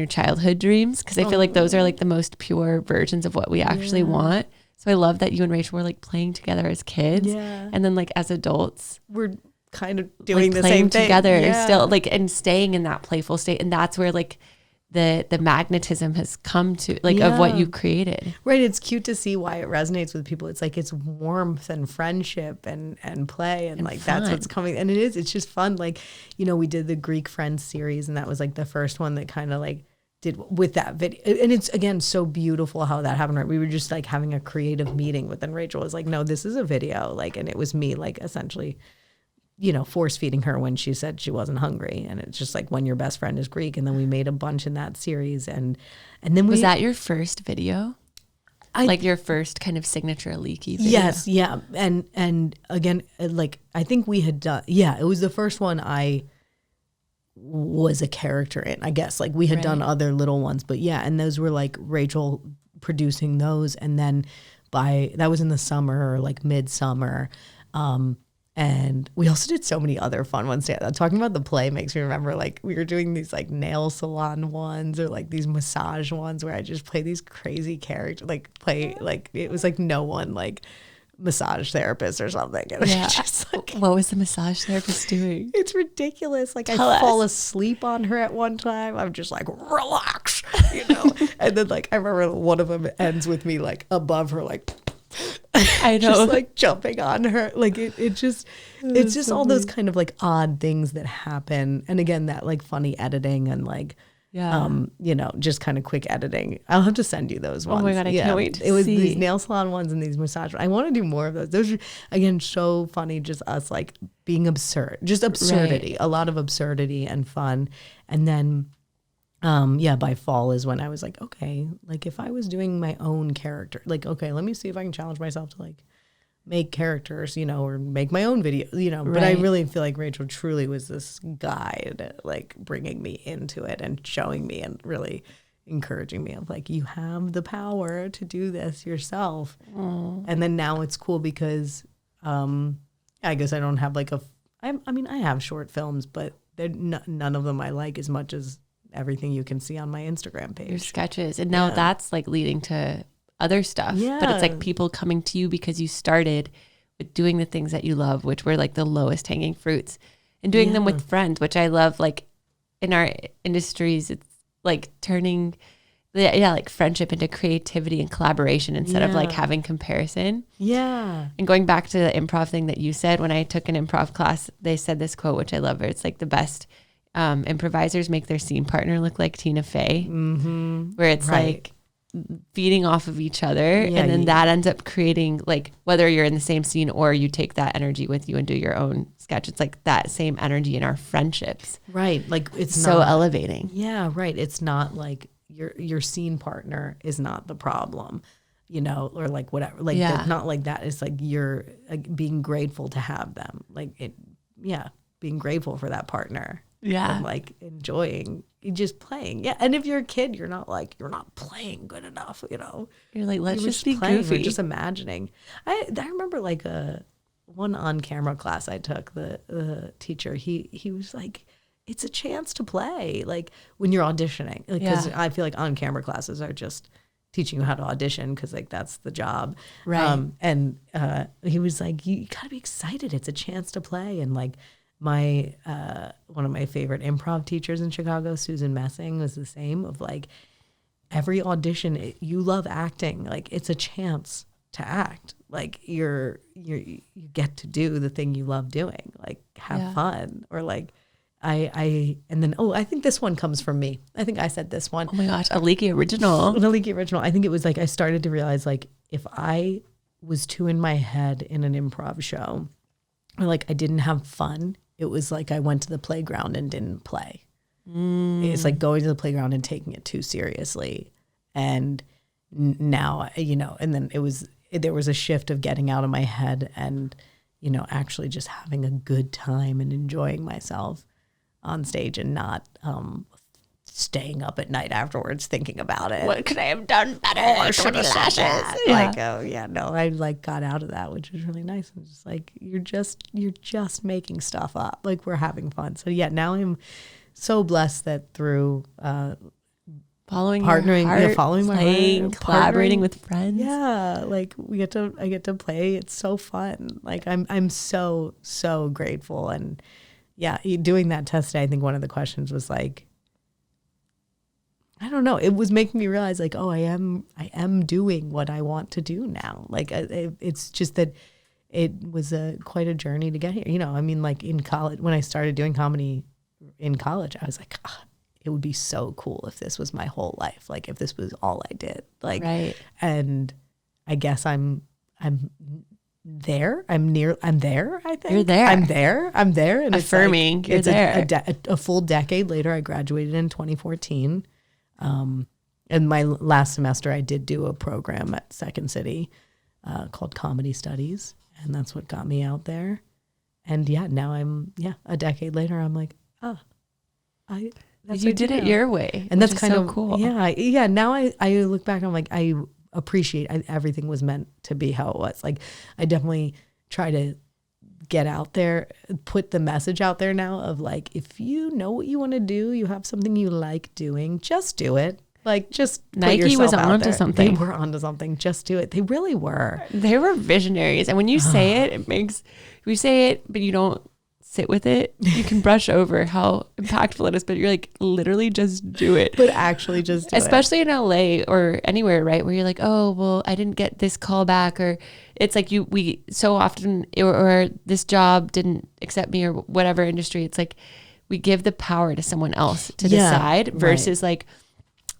childhood dreams, because I feel like those are like the most pure versions of what we actually want. So I love that you and Rachel were like playing together as kids, and then like as adults we're kind of doing like the same thing together still, like, and staying in that playful state, and that's where like the magnetism has come to, like, of what you've created. Right. It's cute to see why it resonates with people. It's like it's warmth and friendship and play and like fun. That's what's coming. And it's just fun. Like, we did the Greek Friends series, and that was like the first one that kind of like did with that video. And it's, again, so beautiful how that happened. Right. We were just like having a creative meeting, but then Rachel was like, no, this is a video. Like, and it was me like essentially force feeding her when she said she wasn't hungry. And it's just like when your best friend is Greek. And then we made a bunch in that series. And then was that your first video? Like your first kind of signature leaky video? Yes. Yeah. And again, like, I think we had done, it was the first one I was a character in, I guess. Like we had done other little ones, but and those were like Rachel producing those. And then that was in the summer or like midsummer. And we also did so many other fun ones. Talking about the play makes me remember, like, we were doing these, like, nail salon ones or, like, these massage ones where I just play these crazy characters, like, it was, like, no one, like, massage therapist or something. And just, like, what was the massage therapist doing? It's ridiculous. Like, I fall asleep on her at one time. I'm just like, relax, And then, like, I remember one of them ends with me, like, above her, like, I know, just like jumping on her, like it's just so all those kind of like odd things that happen. And again, that like funny editing and like just kind of quick editing. I'll have to send you those ones. Oh my god, I can't wait to see. It was these nail salon ones and these massage. I want to do more of those. Those are, again, so funny, just us like being absurd, just absurdity, a lot of absurdity and fun. And then by fall is when I was like, okay, like if I was doing my own character, like, okay, let me see if I can challenge myself to like make characters, or make my own video, but I really feel like Rachel truly was this guide, like bringing me into it and showing me and really encouraging me of like, you have the power to do this yourself. And then now it's cool because, I guess I don't have like I have short films, but none of them I like as much as everything you can see on my Instagram page. Your sketches. And now that's like leading to other stuff. But it's like people coming to you because you started with doing the things that you love, which were like the lowest hanging fruits, and doing them with friends, which I love. Like in our industries, it's like turning like friendship into creativity and collaboration instead of like having comparison. And going back to the improv thing that you said, when I took an improv class, they said this quote, which I love, where it's like the best improvisers make their scene partner look like Tina Fey, where it's like feeding off of each other. Yeah, And then that ends up creating, like, whether you're in the same scene or you take that energy with you and do your own sketch, it's like that same energy in our friendships. Right. Like it's so not, elevating. Yeah, right. It's not like your scene partner is not the problem, you know, or like whatever. Like not like that. It's like you're being grateful to have them. Like being grateful for that partner. Yeah. And like enjoying just playing. Yeah. And if you're a kid, you're not playing good enough, you know. You're like, let's just be playing, goofy. you're just imagining. I remember like one on-camera class I took, the teacher, he was like, it's a chance to play, like when you're auditioning. Because I feel like on-camera classes are just teaching you how to audition because like that's the job. Right. And he was like, you gotta be excited. It's a chance to play. And like my one of my favorite improv teachers in Chicago, Susan Messing, was the same, of like every audition, you love acting, like it's a chance to act. Like you get to do the thing you love doing, like have fun, or like I think this one comes from me. I think I said this one. Oh my gosh, a leaky original. I think it was like I started to realize like if I was too in my head in an improv show, or like I didn't have fun, it was like I went to the playground and didn't play. It's like going to the playground and taking it too seriously. And now, you know, and then there was a shift of getting out of my head and, you know, actually just having a good time and enjoying myself on stage and not staying up at night afterwards thinking about it. What could I have done better? I should have lashes. I like got out of that, which was really nice. I'm just like, you're just making stuff up. Like we're having fun. So yeah, now I'm so blessed that through following partnering, your heart, following playing, my heart, collaborating with friends. Yeah, like I get to play. It's so fun. Like I'm so grateful. And yeah, doing that test today, I think one of the questions was like, I don't know. It was making me realize like, oh, I am doing what I want to do now. Like it's just that it was quite a journey to get here. You know, I mean, like in college, when I started doing comedy in college, I was like, it would be so cool if this was my whole life. Like if this was all I did. Like, right. And I guess I'm there. I'm there. I think you're there. I'm there. And affirming it's like, you're there. A full decade later. I graduated in 2014. And my last semester, I did do a program at Second City called Comedy Studies, and that's what got me out there. And yeah, now a decade later, I'm like, you did it your way, and that's kind so of cool. Yeah. Now I look back, and I'm like, I appreciate everything was meant to be how it was. Like, I definitely try to get out there, put the message out there now of like, if you know what you want to do, you have something you like doing, just do it. Like, just Nike was onto something. They were onto something. Just do it. They really were. They were visionaries. And when you say we say it, but you don't sit with it, you can brush over how impactful it is, but you're like, literally just do it. But actually just do it. Especially in LA or anywhere, right? Where you're like, oh, well, I didn't get this call back, or it's like we so often, or this job didn't accept me, or whatever industry. It's like we give the power to someone else to decide versus like,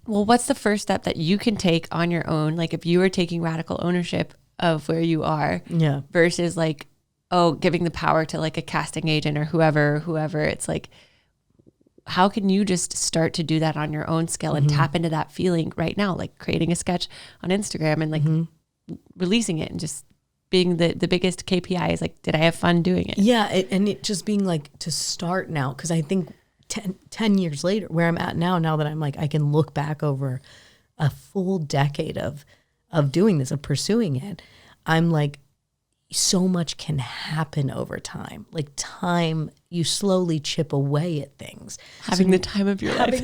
well, what's the first step that you can take on your own? Like if you were taking radical ownership of where you are versus like, giving the power to like a casting agent or whoever, it's like, how can you just start to do that on your own scale and tap into that feeling right now? Like creating a sketch on Instagram and like releasing it and just being the biggest KPI is like, did I have fun doing it? Yeah. And it just being like to start now. Cause I think 10 years later, where I'm at now that I'm like, I can look back over a full decade of doing this, of pursuing it. I'm like, so much can happen over time. Like time, you slowly chip away at things. Having the time of your life.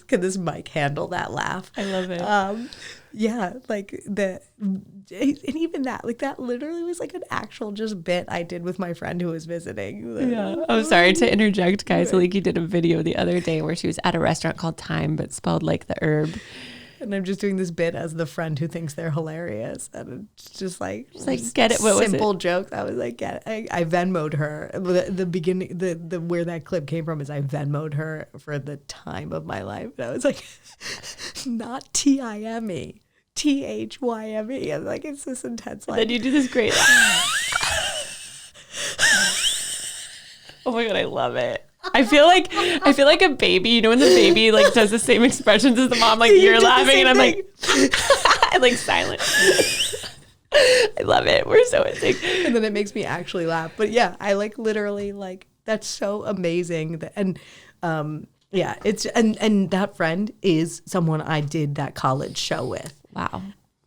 Can this mic handle that laugh? I love it. Yeah, like and even that, like that literally was like an actual just bit I did with my friend who was visiting. Yeah. I'm sorry to interject, guys. Aliki did a video the other day where she was at a restaurant called Time, but spelled like the herb. And I'm just doing this bit as the friend who thinks they're hilarious. And it's just like get it. What was it? Simple joke. I was like, get it. I Venmo'd her. The beginning, the where that clip came from is I Venmo'd her for the time of my life. And I was like, not T-I-M-E, T-H-Y-M-E. I'm like, it's this intense. Like, then you do this great. Oh my God, I love it. I feel like a baby, you know, when the baby like does the same expressions as the mom, like you're laughing and I'm like, I like silent. I love it. We're so in sync. And then it makes me actually laugh. But yeah, I like literally like, that's so amazing. And yeah, it's, and that friend is someone I did that college show with. Wow.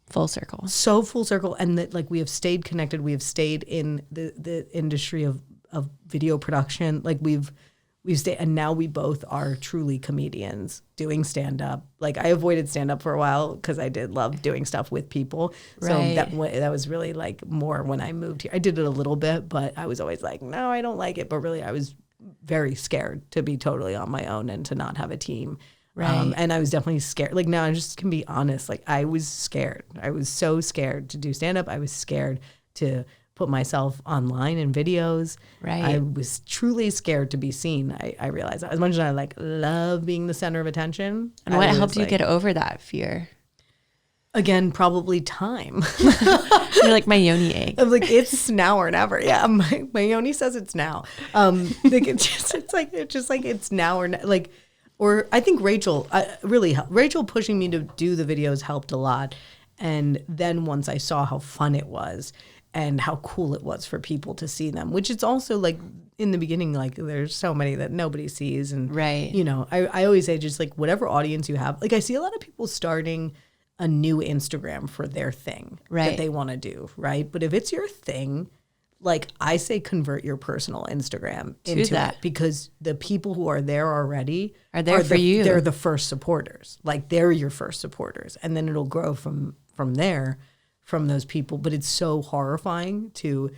Full circle. So full circle. And that like we have stayed connected. We have stayed in the industry of video production. Like we've stayed, and now we both are truly comedians doing stand-up. Like I avoided stand-up for a while because I did love doing stuff with people. So Right. that was really like more when I moved here. I did it a little bit, but I was always like, no, I don't like it. But really I was very scared to be totally on my own and to not have a team. Right. And I was definitely scared. Like now I just can be honest. Like I was scared. I was so scared to do stand-up. I was scared to put myself online in videos. Right. I was truly scared to be seen. I realized that. As much as I like love being the center of attention. And what helped you get over that fear? Again, probably time. You're like my yoni egg. I'm like, it's now or never. Yeah, my yoni says it's now. Like it's just like it's now or like, or I think Rachel really helped. Rachel pushing me to do the videos helped a lot. And then once I saw how fun it was and how cool it was for people to see them, which it's also like in the beginning, like there's so many that nobody sees. And, Right. you know, I always say just like whatever audience you have, like I see a lot of people starting a new Instagram for their thing Right. that they want to do. Right. But if it's your thing, like I say, convert your personal Instagram into that. it, because the people who are there already Are there for you. They're the first supporters. Like they're your first supporters. And then it'll grow from there, from those people. But it's so horrifying to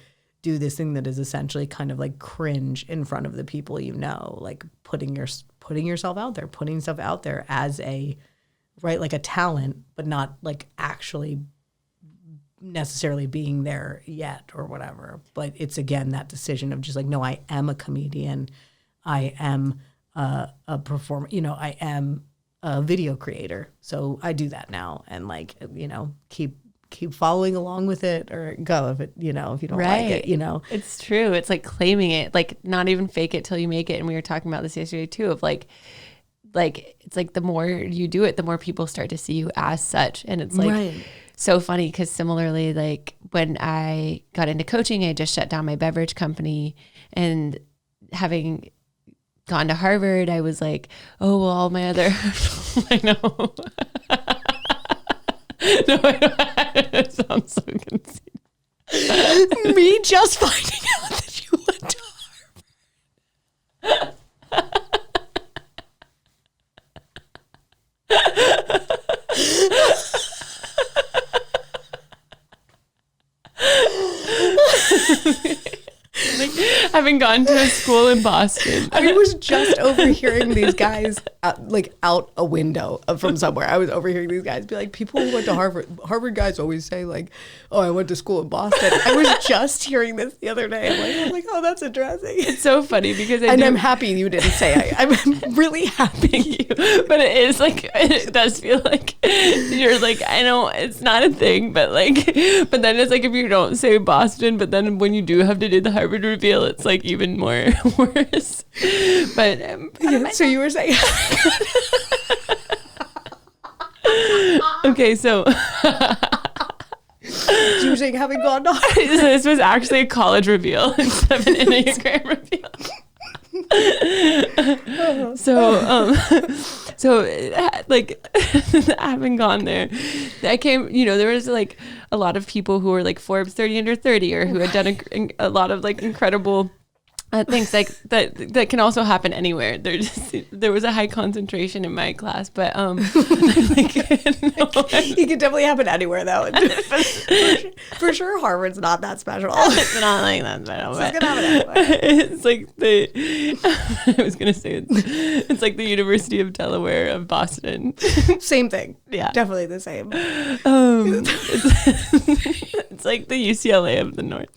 do this thing that is essentially kind of like cringe in front of the people, you know, like putting yourself out there, putting stuff out there as a, right, like a talent, but not like actually necessarily being there yet or whatever. But it's again that decision of just like, no, I am a comedian, I am a performer, you know, I am a video creator, so I do that now, and like, you know, keep following along with it, or go if it, you know, if you don't like it, you know. It's true. It's like claiming it, like not even fake it till you make it. And we were talking about this yesterday too, of like it's like the more you do it, the more people start to see you as such. And it's like Right. so funny because similarly, like when I got into coaching, I just shut down my beverage company, and having gone to Harvard, I was like, oh, well, all my other, I know. No, I don't. It sounds so conceited. Me just finding out that you went to Like having gone to a school in Boston. I was just overhearing these guys like out a window from somewhere. I was overhearing these guys be like, people who went to Harvard guys always say like, oh, I went to school in Boston. I was just hearing this the other day. I'm like, oh, that's interesting. It's so funny because I'm happy you didn't say I'm really happy. But it is like, it does feel like you're like, I know it's not a thing, but then it's like if you don't say Boston, but then when you do have to do the Harvard reveal, it's like even more worse. But Yeah, so you were saying okay, so you were saying having gone to Harvard. this was actually a college reveal instead of an Enneagram reveal. So like having gone there, I came, you know, there was like a lot of people who were like Forbes 30 under 30 or who had done a lot of like incredible things like that can also happen anywhere. There was a high concentration in my class, but like, no, It could definitely happen anywhere though. For sure Harvard's not that special. it's not like that. It's gonna happen anywhere. It's like I was gonna say it's like the University of Delaware of Boston. Same thing. Yeah. Definitely the same. It's like the UCLA of the North.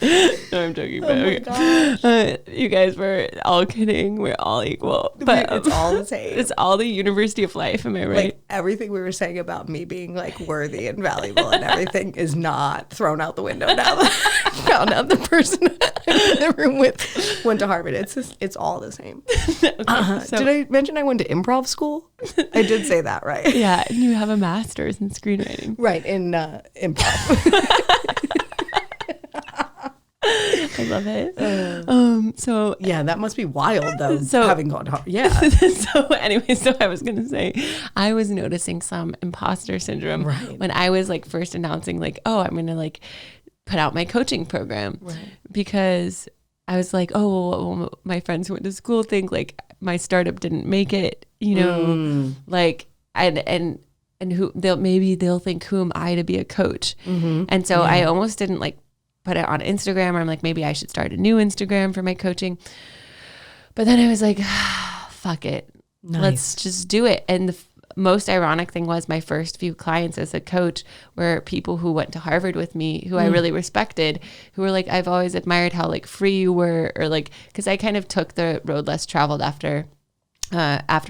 No, I'm joking. Oh But my okay. gosh. You guys were all kidding. We're all equal. But It's all the same. it's all the University of Life. Am I right? Like everything we were saying about me being like worthy and valuable and everything is not thrown out the window now that I found out the person I'm in the room with went to Harvard. It's all the same. So- did I mention I went to improv school? I did say that, right? Yeah, and you have a master's in screenwriting. Right, in improv. I love it. So Yeah, that must be wild though, So- having gone to Harvard. Yeah. so anyway, so I was gonna say, I was noticing some imposter syndrome Right. when I was like first announcing like, oh, I'm gonna like put out my coaching program, Right. because I was like, oh, well, my friends who went to school think like my startup didn't make it, you know, like and who they'll think, who am I to be a coach? And so I almost didn't like put it on Instagram, or I'm like, maybe I should start a new Instagram for my coaching. But then I was like, fuck it. Nice. Let's just do it. And the most ironic thing was my first few clients as a coach were people who went to Harvard with me, who I really respected, who were like, I've always admired how like free you were, or like, cause I kind of took the road less traveled after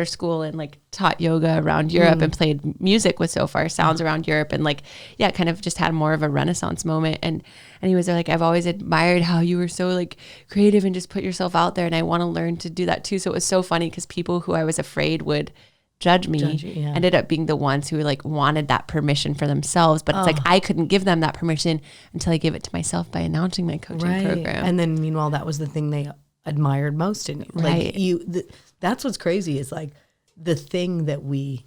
school and like taught yoga around Europe and played music with So Far Sounds around Europe, and like, yeah, kind of just had more of a renaissance moment. And he was like, I've always admired how you were so like creative and just put yourself out there, and I want to learn to do that too. So it was so funny because people who I was afraid would judge me ended up being the ones who like wanted that permission for themselves, but it's like I couldn't give them that permission until I gave it to myself by announcing my coaching program. And then meanwhile, that was the thing they admired most in you. Like that's what's crazy is like the thing that we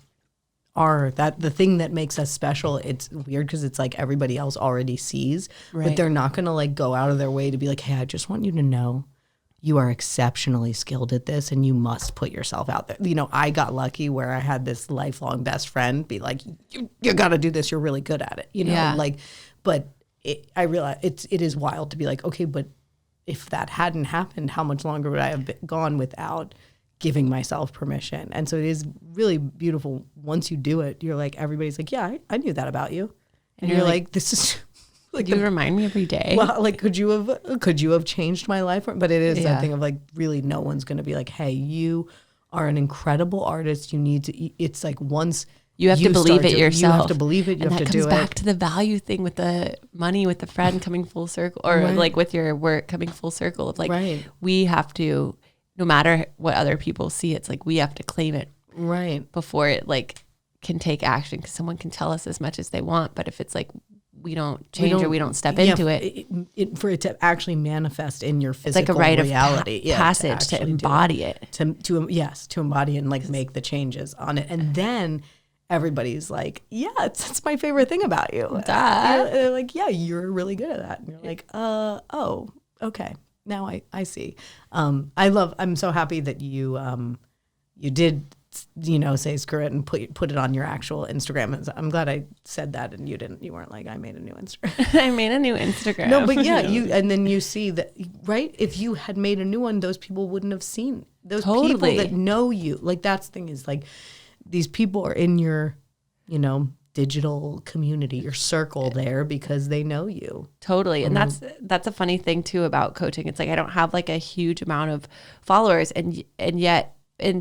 are, that the thing that makes us special. It's weird because it's like everybody else already sees, but they're not going to like go out of their way to be like, hey, I just want you to know you are exceptionally skilled at this and you must put yourself out there. You know, I got lucky where I had this lifelong best friend be like, you got to do this. You're really good at it. You know, like, but I realize it is wild to be like, okay, but if that hadn't happened, how much longer would I have gone without giving myself permission? And so it is really beautiful. Once you do it, you're like, everybody's like, yeah, I knew that about you. And you're like, this is like, you remind me every day. Well, like, could you have changed my life? But it is that thing of like, really no one's going to be like, hey, you are an incredible artist. You need to, it's like once you have to believe it yourself. You have to believe it. You have to do it. And that comes back to the value thing with the money, with the friend coming full circle, or like with your work coming full circle of like, we have to, no matter what other people see, it's like, we have to claim it before it like can take action, because someone can tell us as much as they want. But if it's like, we don't change or we don't step into it, for it to actually manifest in your physical it's like a rite reality, of passage to embody it. To embody it and like make the changes on it. And then everybody's like, yeah, it's my favorite thing about you. They're like, yeah, you're really good at that. And you're like, oh, okay. Now I see. I'm so happy that you did, you know, say screw it and put it on your actual Instagram. I'm glad I said that and you weren't like, I made a new Instagram. I made a new Instagram. No, but yeah, and then you see that, right? If you had made a new one, those people wouldn't have seen those people that know you. Like that's the thing is like, these people are in your, you know, digital community, your circle there because they know you. Totally. And that's a funny thing too about coaching. It's like, I don't have like a huge amount of followers and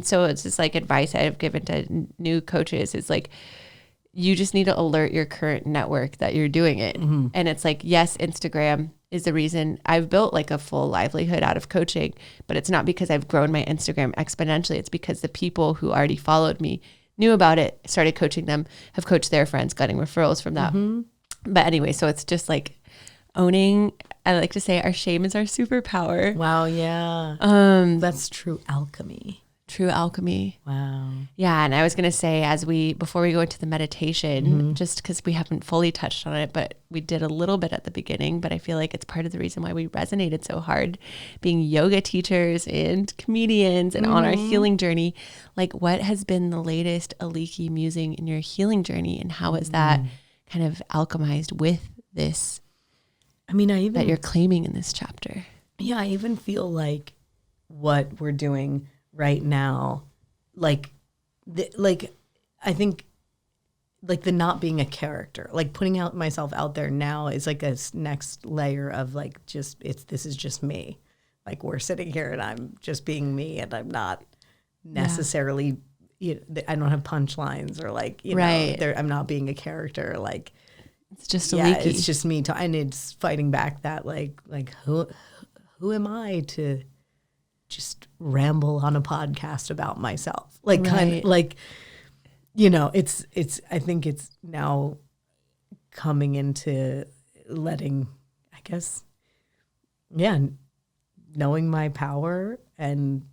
so it's just like advice I've given to new coaches is like, you just need to alert your current network that you're doing it. And it's like, yes, Instagram is the reason I've built like a full livelihood out of coaching, but it's not because I've grown my Instagram exponentially. It's because the people who already followed me knew about it, started coaching them, have coached their friends, getting referrals from that. But anyway, so it's just like owning, I like to say our shame is our superpower. Wow. Yeah. That's true alchemy. True alchemy. Wow. Yeah. And I was going to say, before we go into the meditation, just because we haven't fully touched on it, but we did a little bit at the beginning, but I feel like it's part of the reason why we resonated so hard being yoga teachers and comedians and on our healing journey. Like, what has been the latest Aliki musing in your healing journey, and how is that kind of alchemized with this? I mean, that you're claiming in this chapter. Yeah. I even feel like what we're doing right now, like I think like the not being a character, like putting out myself out there now is like a next layer of like, this is just me. Like we're sitting here and I'm just being me and I'm not necessarily, I don't have punchlines or like, I'm not being a character. Like it's just a leaky. It's just me. And it's fighting back that like who am I to just ramble on a podcast about myself? Like kind of like, I think it's now coming into letting, I guess, knowing my power and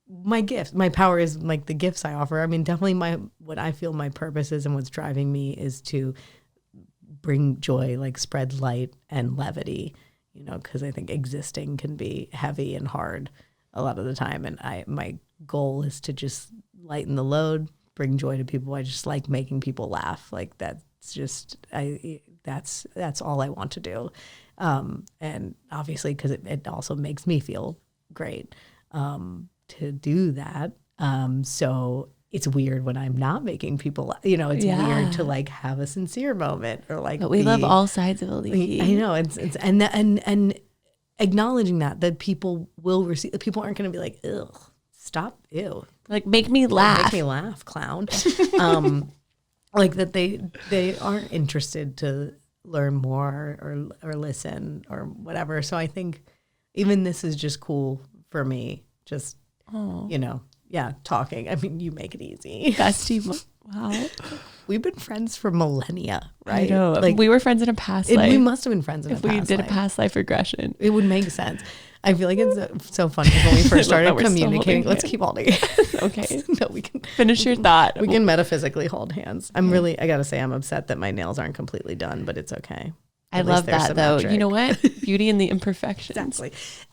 my gifts. My power is like the gifts I offer. I mean, definitely what I feel my purpose is and what's driving me is to bring joy, like spread light and levity, because I think existing can be heavy and hard a lot of the time. And my goal is to just lighten the load, bring joy to people. I just like making people laugh. Like that's all I want to do. And obviously, because it also makes me feel great to do that. So it's weird when I'm not making people, it's weird to like have a sincere moment or like. But we love all sides of a leaky. I know, and acknowledging that people will receive. People aren't going to be like, ugh, stop, ew, like make me laugh, clown. Like that they aren't interested to learn more or listen or whatever. So I think even this is just cool for me. Just talking. I mean, you make it easy. Bestie, wow. We've been friends for millennia, right? I know. Like we were friends in a past life. We must have been friends in a past life. If we did a past life regression. It would make sense. I feel like it's so fun because when we first started communicating, let's keep holding hands. Okay. No, we can finish your thought. We can metaphysically hold hands. I gotta say, I'm upset that my nails aren't completely done, but it's okay. I love that though. You know what? Beauty in the imperfections. Exactly.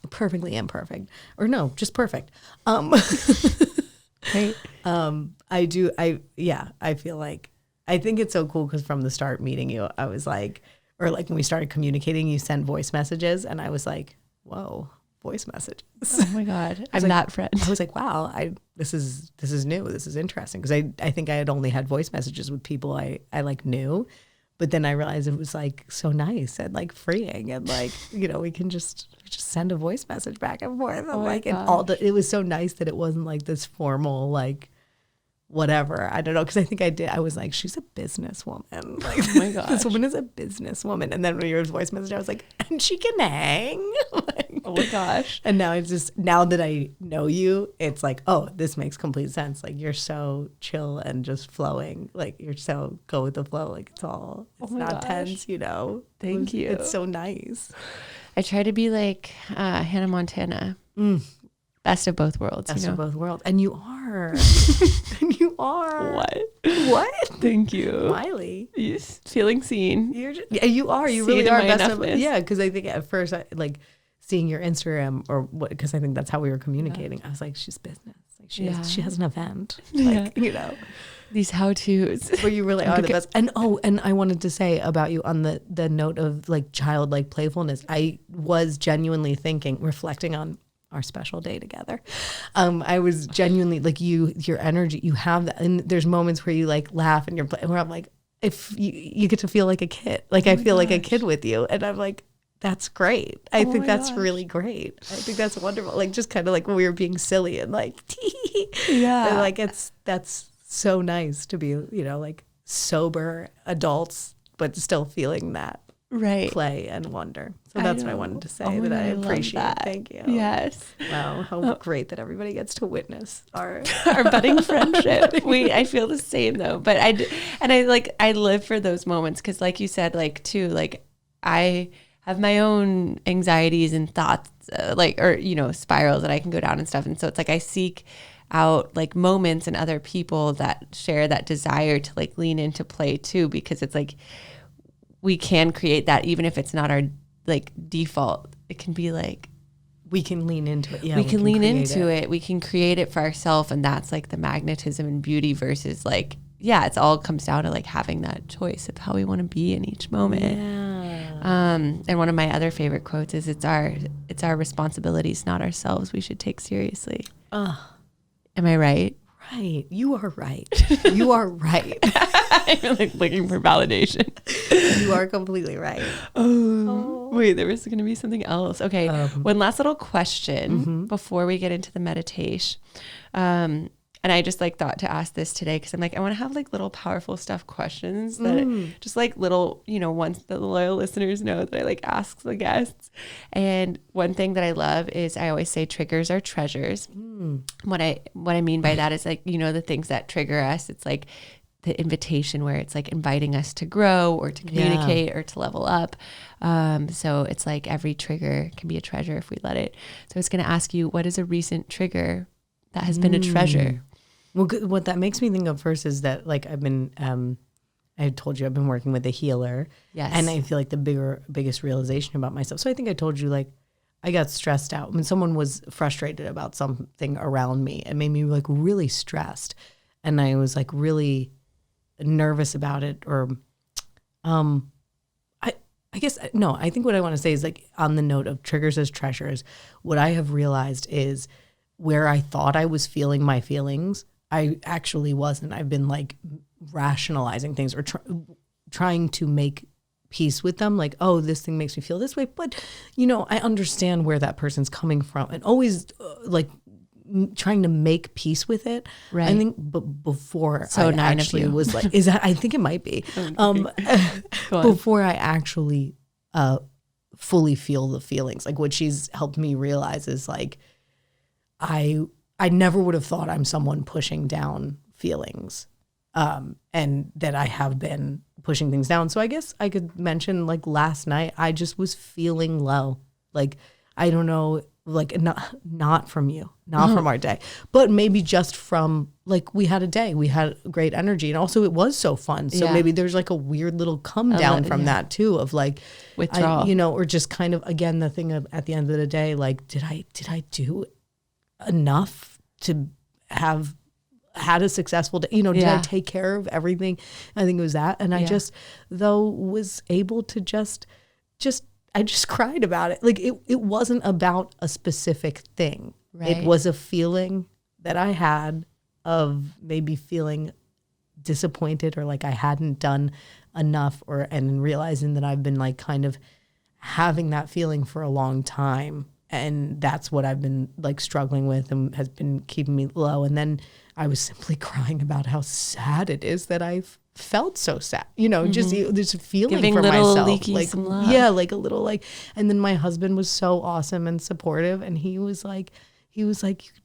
Perfectly imperfect. Or no, just perfect. Right. I feel like, I think it's so cool because from the start meeting you, I was like, or like when we started communicating, you sent voice messages and I was like, whoa, voice messages. Oh my God. I'm that friend. I was like, wow, this is new. This is interesting. Because I think I had only had voice messages with people I like knew. But then I realized it was like so nice and like freeing and like, we can just send a voice message back and forth. And it was so nice that it wasn't like this formal, like whatever. I don't know. Cause I was like, she's a businesswoman. Like, oh my gosh. This woman is a businesswoman. And then when you were voice message, I was like, and she can hang. Like, oh my gosh. And now now that I know you, it's like, oh, this makes complete sense. Like you're so chill and just flowing. Like you're so go with the flow. Like it's not tense, Thank you. It's so nice. I try to be like Hannah Montana. Best of both worlds. Best of both worlds. And you are. And you are. What? Thank you. Miley. Yes. Feeling seen. You are. You really are best of. Yeah, because I think at first like seeing your Instagram or what, because I think that's how we were communicating. I was like, she's business. Like she has an event. Like, These how-tos. Where you really are the best. And I wanted to say about you on the note of like childlike playfulness, I was genuinely reflecting on our special day together. I was genuinely like your energy, you have that. And there's moments where you like laugh and where I'm like, if you get to feel like a kid, like I feel like a kid with you. And I'm like, that's great. I think that's really great. I think that's wonderful. Like just kind of like when we were being silly and like, yeah. And like that's so nice to be, like sober adults, but still feeling that play and wonder. So that's what I wanted to say that I appreciate. That. Thank you. Yes. Wow. How great that everybody gets to witness our budding friendship. I feel the same though, but I live for those moments. Cause like you said, like too, like I have my own anxieties and thoughts, spirals that I can go down and stuff. And so it's like, I seek out like moments and other people that share that desire to like lean into play too, because it's like, we can create that even if it's not our like default. It can be like we can lean into it. Yeah, we can lean into it. We can create it for ourselves, and that's like the magnetism and beauty versus like it's all comes down to like having that choice of how we want to be in each moment. Yeah. And one of my other favorite quotes is it's our responsibilities, not ourselves, we should take seriously. Am I right? Right. You are right. You are right. I'm like looking for validation. You are completely right. Wait, there was going to be something else. Okay. One last little question before we get into the meditation. And I just like thought to ask this today because I'm like, I want to have like little powerful stuff questions that just like little, ones that the loyal listeners know that I like ask the guests. And one thing that I love is I always say triggers are treasures. What I mean by that is like, the things that trigger us. It's like the invitation where it's like inviting us to grow or to communicate or to level up. So it's like every trigger can be a treasure if we let it. So I was going to ask you, what is a recent trigger that has been a treasure? Well, what that makes me think of first is that like I've been, I told you I've been working with a healer. Yes. And I feel like the biggest realization about myself. So I think I told you like I got stressed out when someone was frustrated about something around me. It made me like really stressed. And I was like really nervous about it or I guess, no, I think what I want to say is like on the note of triggers as treasures, what I have realized is where I thought I was feeling my feelings, I actually wasn't. I've been like rationalizing things or trying to make peace with them. Like, oh, this thing makes me feel this way. But, I understand where that person's coming from and always like trying to make peace with it. Right. I think before so I actually was like, I think it might be. Before I actually fully feel the feelings. Like what she's helped me realize is like, I never would have thought I'm someone pushing down feelings, and that I have been pushing things down. So I guess I could mention like last night, I just was feeling low. Like, I don't know, like not from you, not from our day, but maybe just from like, we had a day, we had great energy. And also it was so fun. So maybe there's like a weird little come down from that too, of like withdrawal, or just kind of, again, the thing of at the end of the day, like, did I do enough to have had a successful day? Did I take care of everything? I think it was that. And I just, though, was able to I just cried about it. Like it wasn't about a specific thing. Right. It was a feeling that I had of maybe feeling disappointed or like I hadn't done enough and realizing that I've been like kind of having that feeling for a long time. And that's what I've been like struggling with and has been keeping me low. And then I was simply crying about how sad it is that I've felt so sad, just this feeling giving for myself. Like, some love. Yeah, like a little like, and then my husband was so awesome and supportive. And he was like,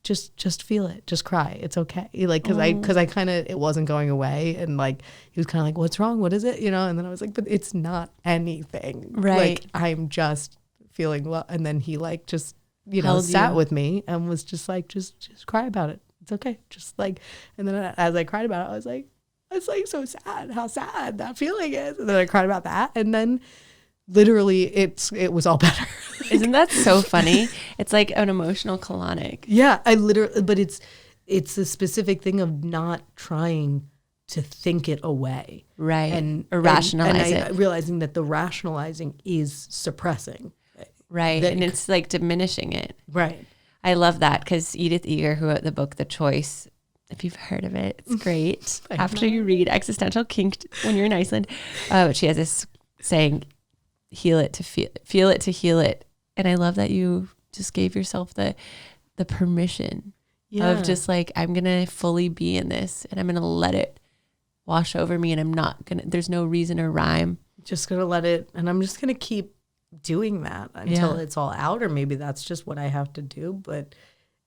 just feel it, just cry. It's okay. Like, cause I kind of, it wasn't going away. And like, he was kind of like, what's wrong? What is it? And then I was like, but it's not anything. Right. Like, I'm just feeling well. And then he like just sat with me and was just like just cry about it, it's okay, just like. And then as I cried about it, I was like, it's like so sad how sad that feeling is. And then I cried about that, and then literally it was all better. Isn't that so funny? It's like an emotional colonic. Yeah, but it's a specific thing of not trying to think it away, right? Or rationalize it, realizing that the rationalizing is suppressing. Right. And it's like diminishing it. Right. I love that because Edith Eger, who wrote the book, The Choice, if you've heard of it, it's great. After you read Existential Kink when you're in Iceland. But she has this saying, heal it to feel it to heal it. And I love that you just gave yourself the permission of just like, I'm going to fully be in this and I'm going to let it wash over me. And I'm not going to, there's no reason or rhyme. Just going to let it, and I'm just going to keep doing that until it's all out, or maybe that's just what I have to do. But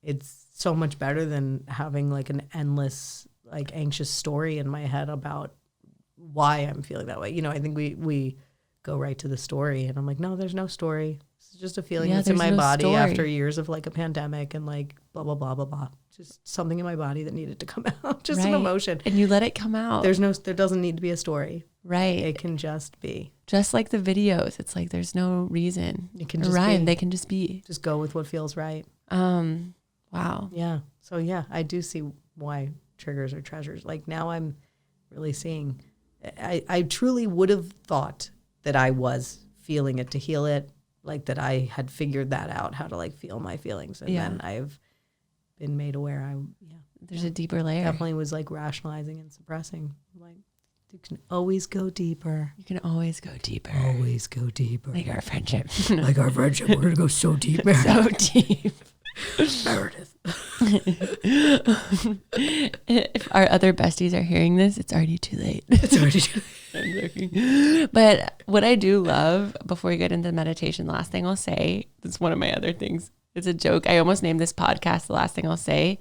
it's so much better than having like an endless like anxious story in my head about why I'm feeling that way. I think we go right to the story, and I'm like, no, there's no story. It's just a feeling that's in my body after years of like a pandemic and like blah blah blah blah blah. Just something in my body that needed to come out, just an emotion, and you let it come out. There doesn't need to be a story. Right. It can just be. Just like the videos. It's like there's no reason. It can just rhyme. Be. They can just be. Just go with what feels right. Wow. Yeah. So I do see why triggers are treasures. Like now I'm really seeing, I truly would have thought that I was feeling it to heal it. Like that I had figured that out, how to like feel my feelings. And then I've been made aware. There's a deeper layer. Definitely was like rationalizing and suppressing. Like, You can always go deeper. You can always go deeper. Always go deeper. Like our friendship. Like our friendship. We're going to go so deep. So deep. Meredith. If our other besties are hearing this, it's already too late. It's already too late. I'm joking. But what I do love, before we get into meditation, the last thing I'll say, it's one of my other things. It's a joke. I almost named this podcast The Last Thing I'll Say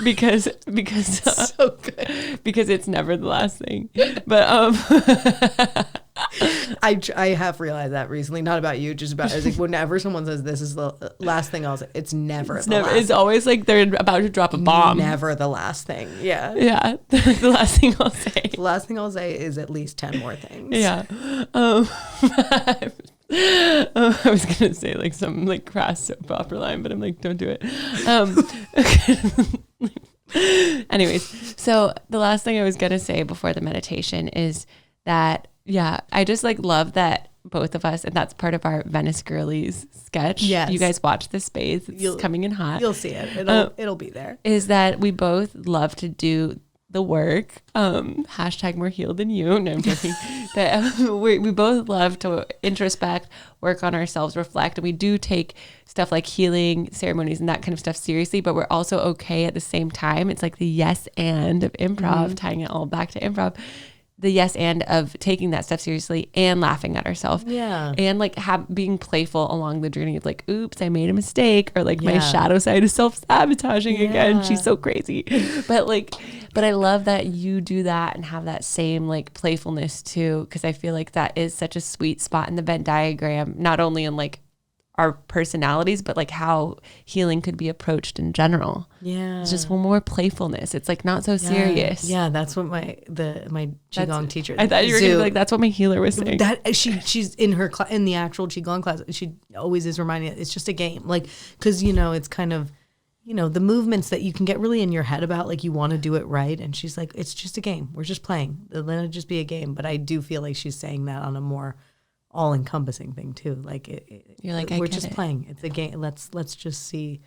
because So good. because it's never the last thing. But I have realized that recently, not about you, just about, it's like whenever someone says this is the last thing I'll say, it's never the last. it's always like they're about to drop a bomb. Never the last thing. Yeah. Yeah. The last thing I'll say. The last thing I'll say is at least 10 more things. Yeah. I was gonna say like some like crass soap opera line, but I'm like, don't do it. Anyways, so the last thing I was gonna say before the meditation is that, yeah, I just like love that both of us, and that's part of our Venice Girlies sketch. Yes. You guys watch this space. It's coming in hot. You'll see it. It'll be there. Is that we both love to do the work. Hashtag more healed than you. No, I'm joking. That we both love to introspect, work on ourselves, reflect, and we do take stuff like healing ceremonies and that kind of stuff seriously, but we're also okay at the same time. It's like the yes and of improv, tying it all back to improv. The yes and of taking that stuff seriously and laughing at ourselves. Yeah. And like being playful along the journey of like, oops, I made a mistake, or like my shadow side is self-sabotaging again. She's so crazy. But I love that you do that and have that same like playfulness too, because I feel like that is such a sweet spot in the Venn diagram, not only in like our personalities, but like how healing could be approached in general. Yeah. It's just one more playfulness. It's like not so serious. Yeah, that's what my Qigong teacher. I thought you were gonna be like, that's what my healer was saying. That she's in her in the actual Qigong class. She always is reminding it. It's just a game, like, because it's kind of, the movements that you can get really in your head about, like you want to do it right, and she's like, it's just a game. We're just playing. Let it just be a game. But I do feel like she's saying that on a more all-encompassing thing too. Like you're like, we're just playing. It's a game. Let's just see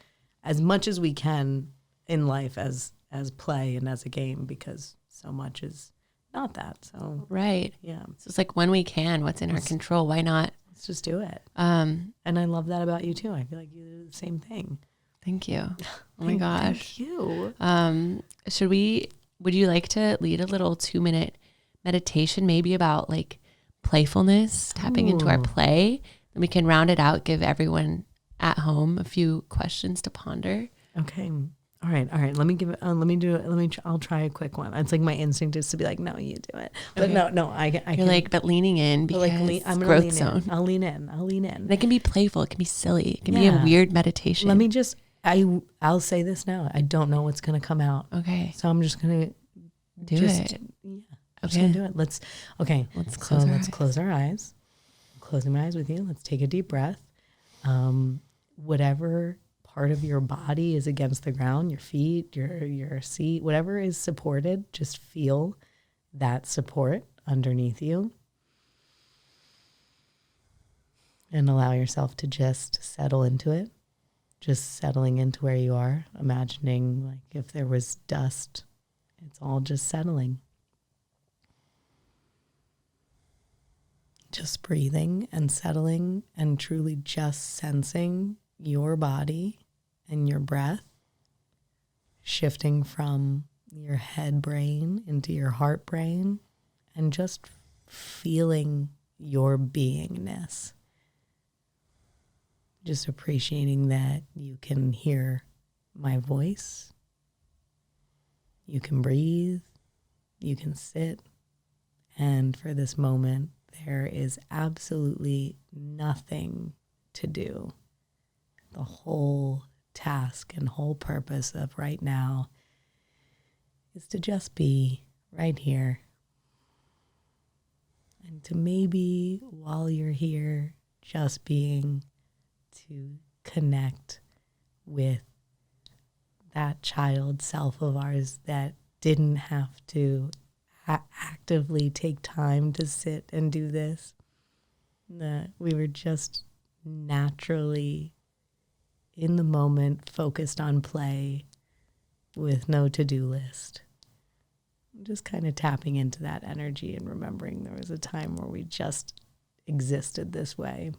as much as we can in life as play and as a game, because so much is not that. So right. Yeah. So it's like when we can, what's in our control, why not? Let's just do it. And I love that about you too. I feel like you do the same thing. Thank you. Oh my gosh. Thank you. Would you like to lead a little 2-minute meditation, maybe about like playfulness, tapping into our play? Then we can round it out, give everyone at home a few questions to ponder. Okay. All right. I'll try a quick one. It's like my instinct is to be like, no, you do it. But okay. no, I You're can. like, but leaning in because I'm gonna growth lean zone. I'll lean in. And it can be playful. It can be silly. It can be a weird meditation. Let me just, I'll say this now. I don't know what's going to come out. Okay. So I'm just going to do it. Yeah. I'm just going to do it. Let's close our eyes. I'm closing my eyes with you. Let's take a deep breath. Whatever part of your body is against the ground, your feet, your seat, whatever is supported, just feel that support underneath you. And allow yourself to just settle into it. Just settling into where you are, imagining like if there was dust, it's all just settling. Just breathing and settling and truly just sensing your body and your breath, shifting from your head brain into your heart brain, and just feeling your beingness. Just appreciating that you can hear my voice, you can breathe, you can sit, and for this moment, there is absolutely nothing to do. The whole task and whole purpose of right now is to just be right here. And to maybe, while you're here, just being, to connect with that child self of ours that didn't have to actively take time to sit and do this. That we were just naturally in the moment, focused on play with no to-do list. Just kind of tapping into that energy and remembering there was a time where we just existed this way.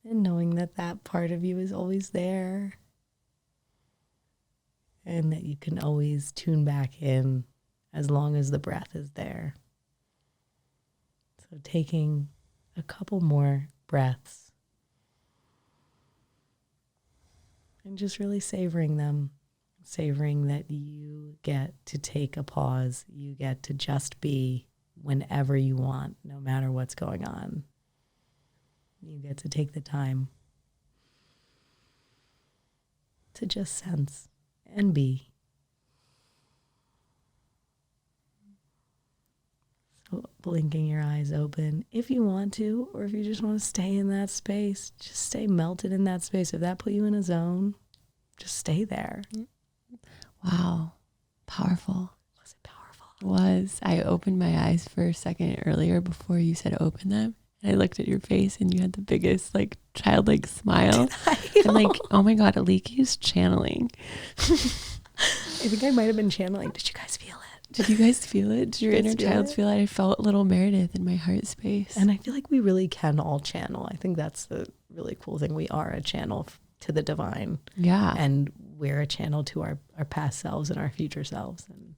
And knowing that that part of you is always there. And that you can always tune back in as long as the breath is there. So taking a couple more breaths and just really savoring them. Savoring that you get to take a pause. You get to just be whenever you want, no matter what's going on. You get to take the time to just sense and be. So blinking your eyes open if you want to, or if you just want to stay in that space, just stay melted in that space. If that put you in a zone, just stay there. Wow. Powerful. Was it powerful? It was. I opened my eyes for a second earlier before you said open them. And I looked at your face and you had the biggest like childlike smile. I'm like, oh my God, Aliki's channeling. I think I might have been channeling. Did you guys feel it? Did you guys feel it? Did your inner child feel it? I felt little Meredith in my heart space. And I feel like we really can all channel. I think that's the really cool thing. We are a channel to the divine. Yeah. And we're a channel to our past selves and our future selves. And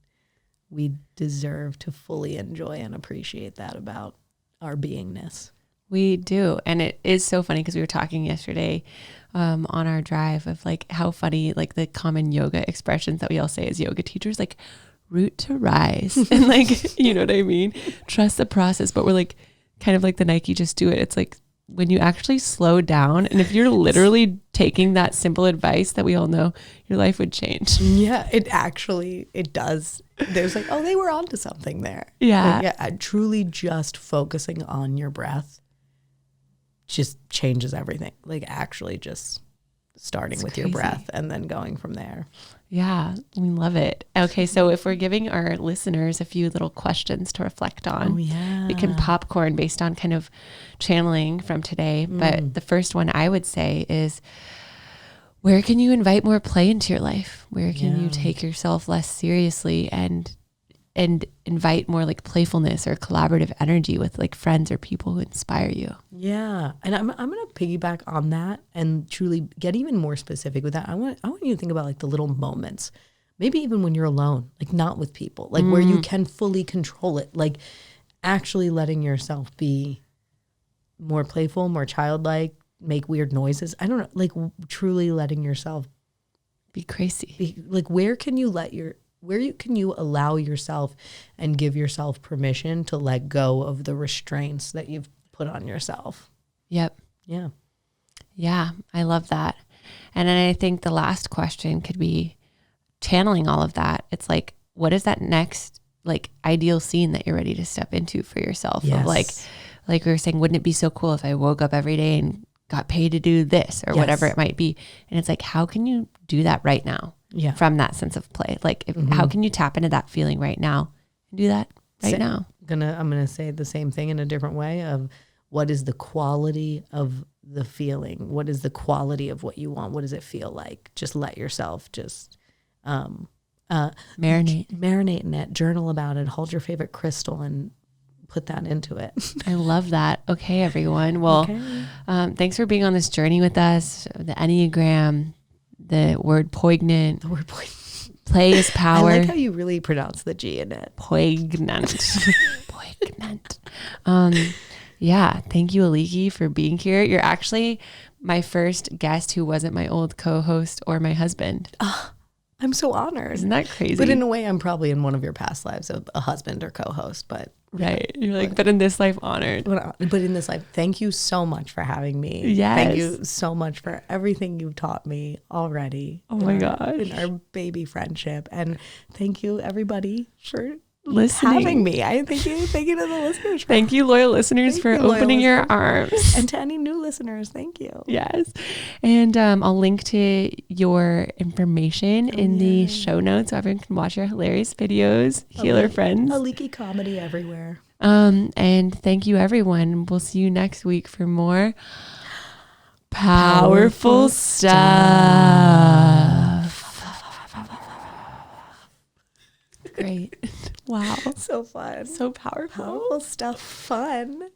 we deserve to fully enjoy and appreciate that about our beingness. We do. And it is so funny because we were talking yesterday on our drive of like how funny, like the common yoga expressions that we all say as yoga teachers, like root to rise. And like, you know what I mean? Trust the process. But we're like, kind of like the Nike, just do it. It's like when you actually slow down, and if you're literally taking that simple advice that we all know, your life would change. Yeah, it does. There's like, oh, they were onto something there. Yeah. Like, yeah, truly just focusing on your breath just changes everything. Like actually just starting with your breath and then going from there. Yeah, we love it. Okay, so if we're giving our listeners a few little questions to reflect on, we can popcorn based on kind of channeling from today. But the first one I would say is, where can you invite more play into your life? Where can you take yourself less seriously and invite more like playfulness or collaborative energy with like friends or people who inspire you? Yeah. And I'm going to piggyback on that and truly get even more specific with that. I want you to think about like the little moments, maybe even when you're alone, like not with people, like where you can fully control it, like actually letting yourself be more playful, more childlike, make weird noises. I don't know, like truly letting yourself be crazy. Like where can you allow yourself and give yourself permission to let go of the restraints that you've put on yourself? Yep. Yeah. Yeah, I love that. And then I think the last question could be channeling all of that. It's like, what is that next like ideal scene that you're ready to step into for yourself? Yes. Of like we were saying, wouldn't it be so cool if I woke up every day and got paid to do this or whatever it might be? And it's like, how can you do that right now? Yeah. From that sense of play. Like how can you tap into that feeling right now and do that now? I'm gonna say the same thing in a different way of what is the quality of the feeling? What is the quality of what you want? What does it feel like? Just let yourself just marinate in it, journal about it, hold your favorite crystal and put that into it. I love that. Okay, everyone. Well, thanks for being on this journey with us. The Enneagram, the word poignant. The word poignant. Play is power. I like how you really pronounce the G in it. Poignant. Poignant. Yeah. Thank you, Aliki, for being here. You're actually my first guest who wasn't my old co-host or my husband. I'm so honored. Isn't that crazy? But in a way, I'm probably in one of your past lives a husband or co-host. But right. You're like, but in this life, honored. But in this life, thank you so much for having me. Yes. Thank you so much for everything you've taught me already. Oh my gosh. In our baby friendship. And thank you, everybody, for listening. Having me. Thank you to the listeners. Thank you, loyal listeners, for opening your arms. And to any new listeners, thank you. Yes. And I'll link to your information in the show notes so everyone can watch your hilarious videos, healer friends. Aliki comedy everywhere. And thank you, everyone. We'll see you next week for more powerful stuff. Wow. So fun. So powerful. Powerful stuff. Fun.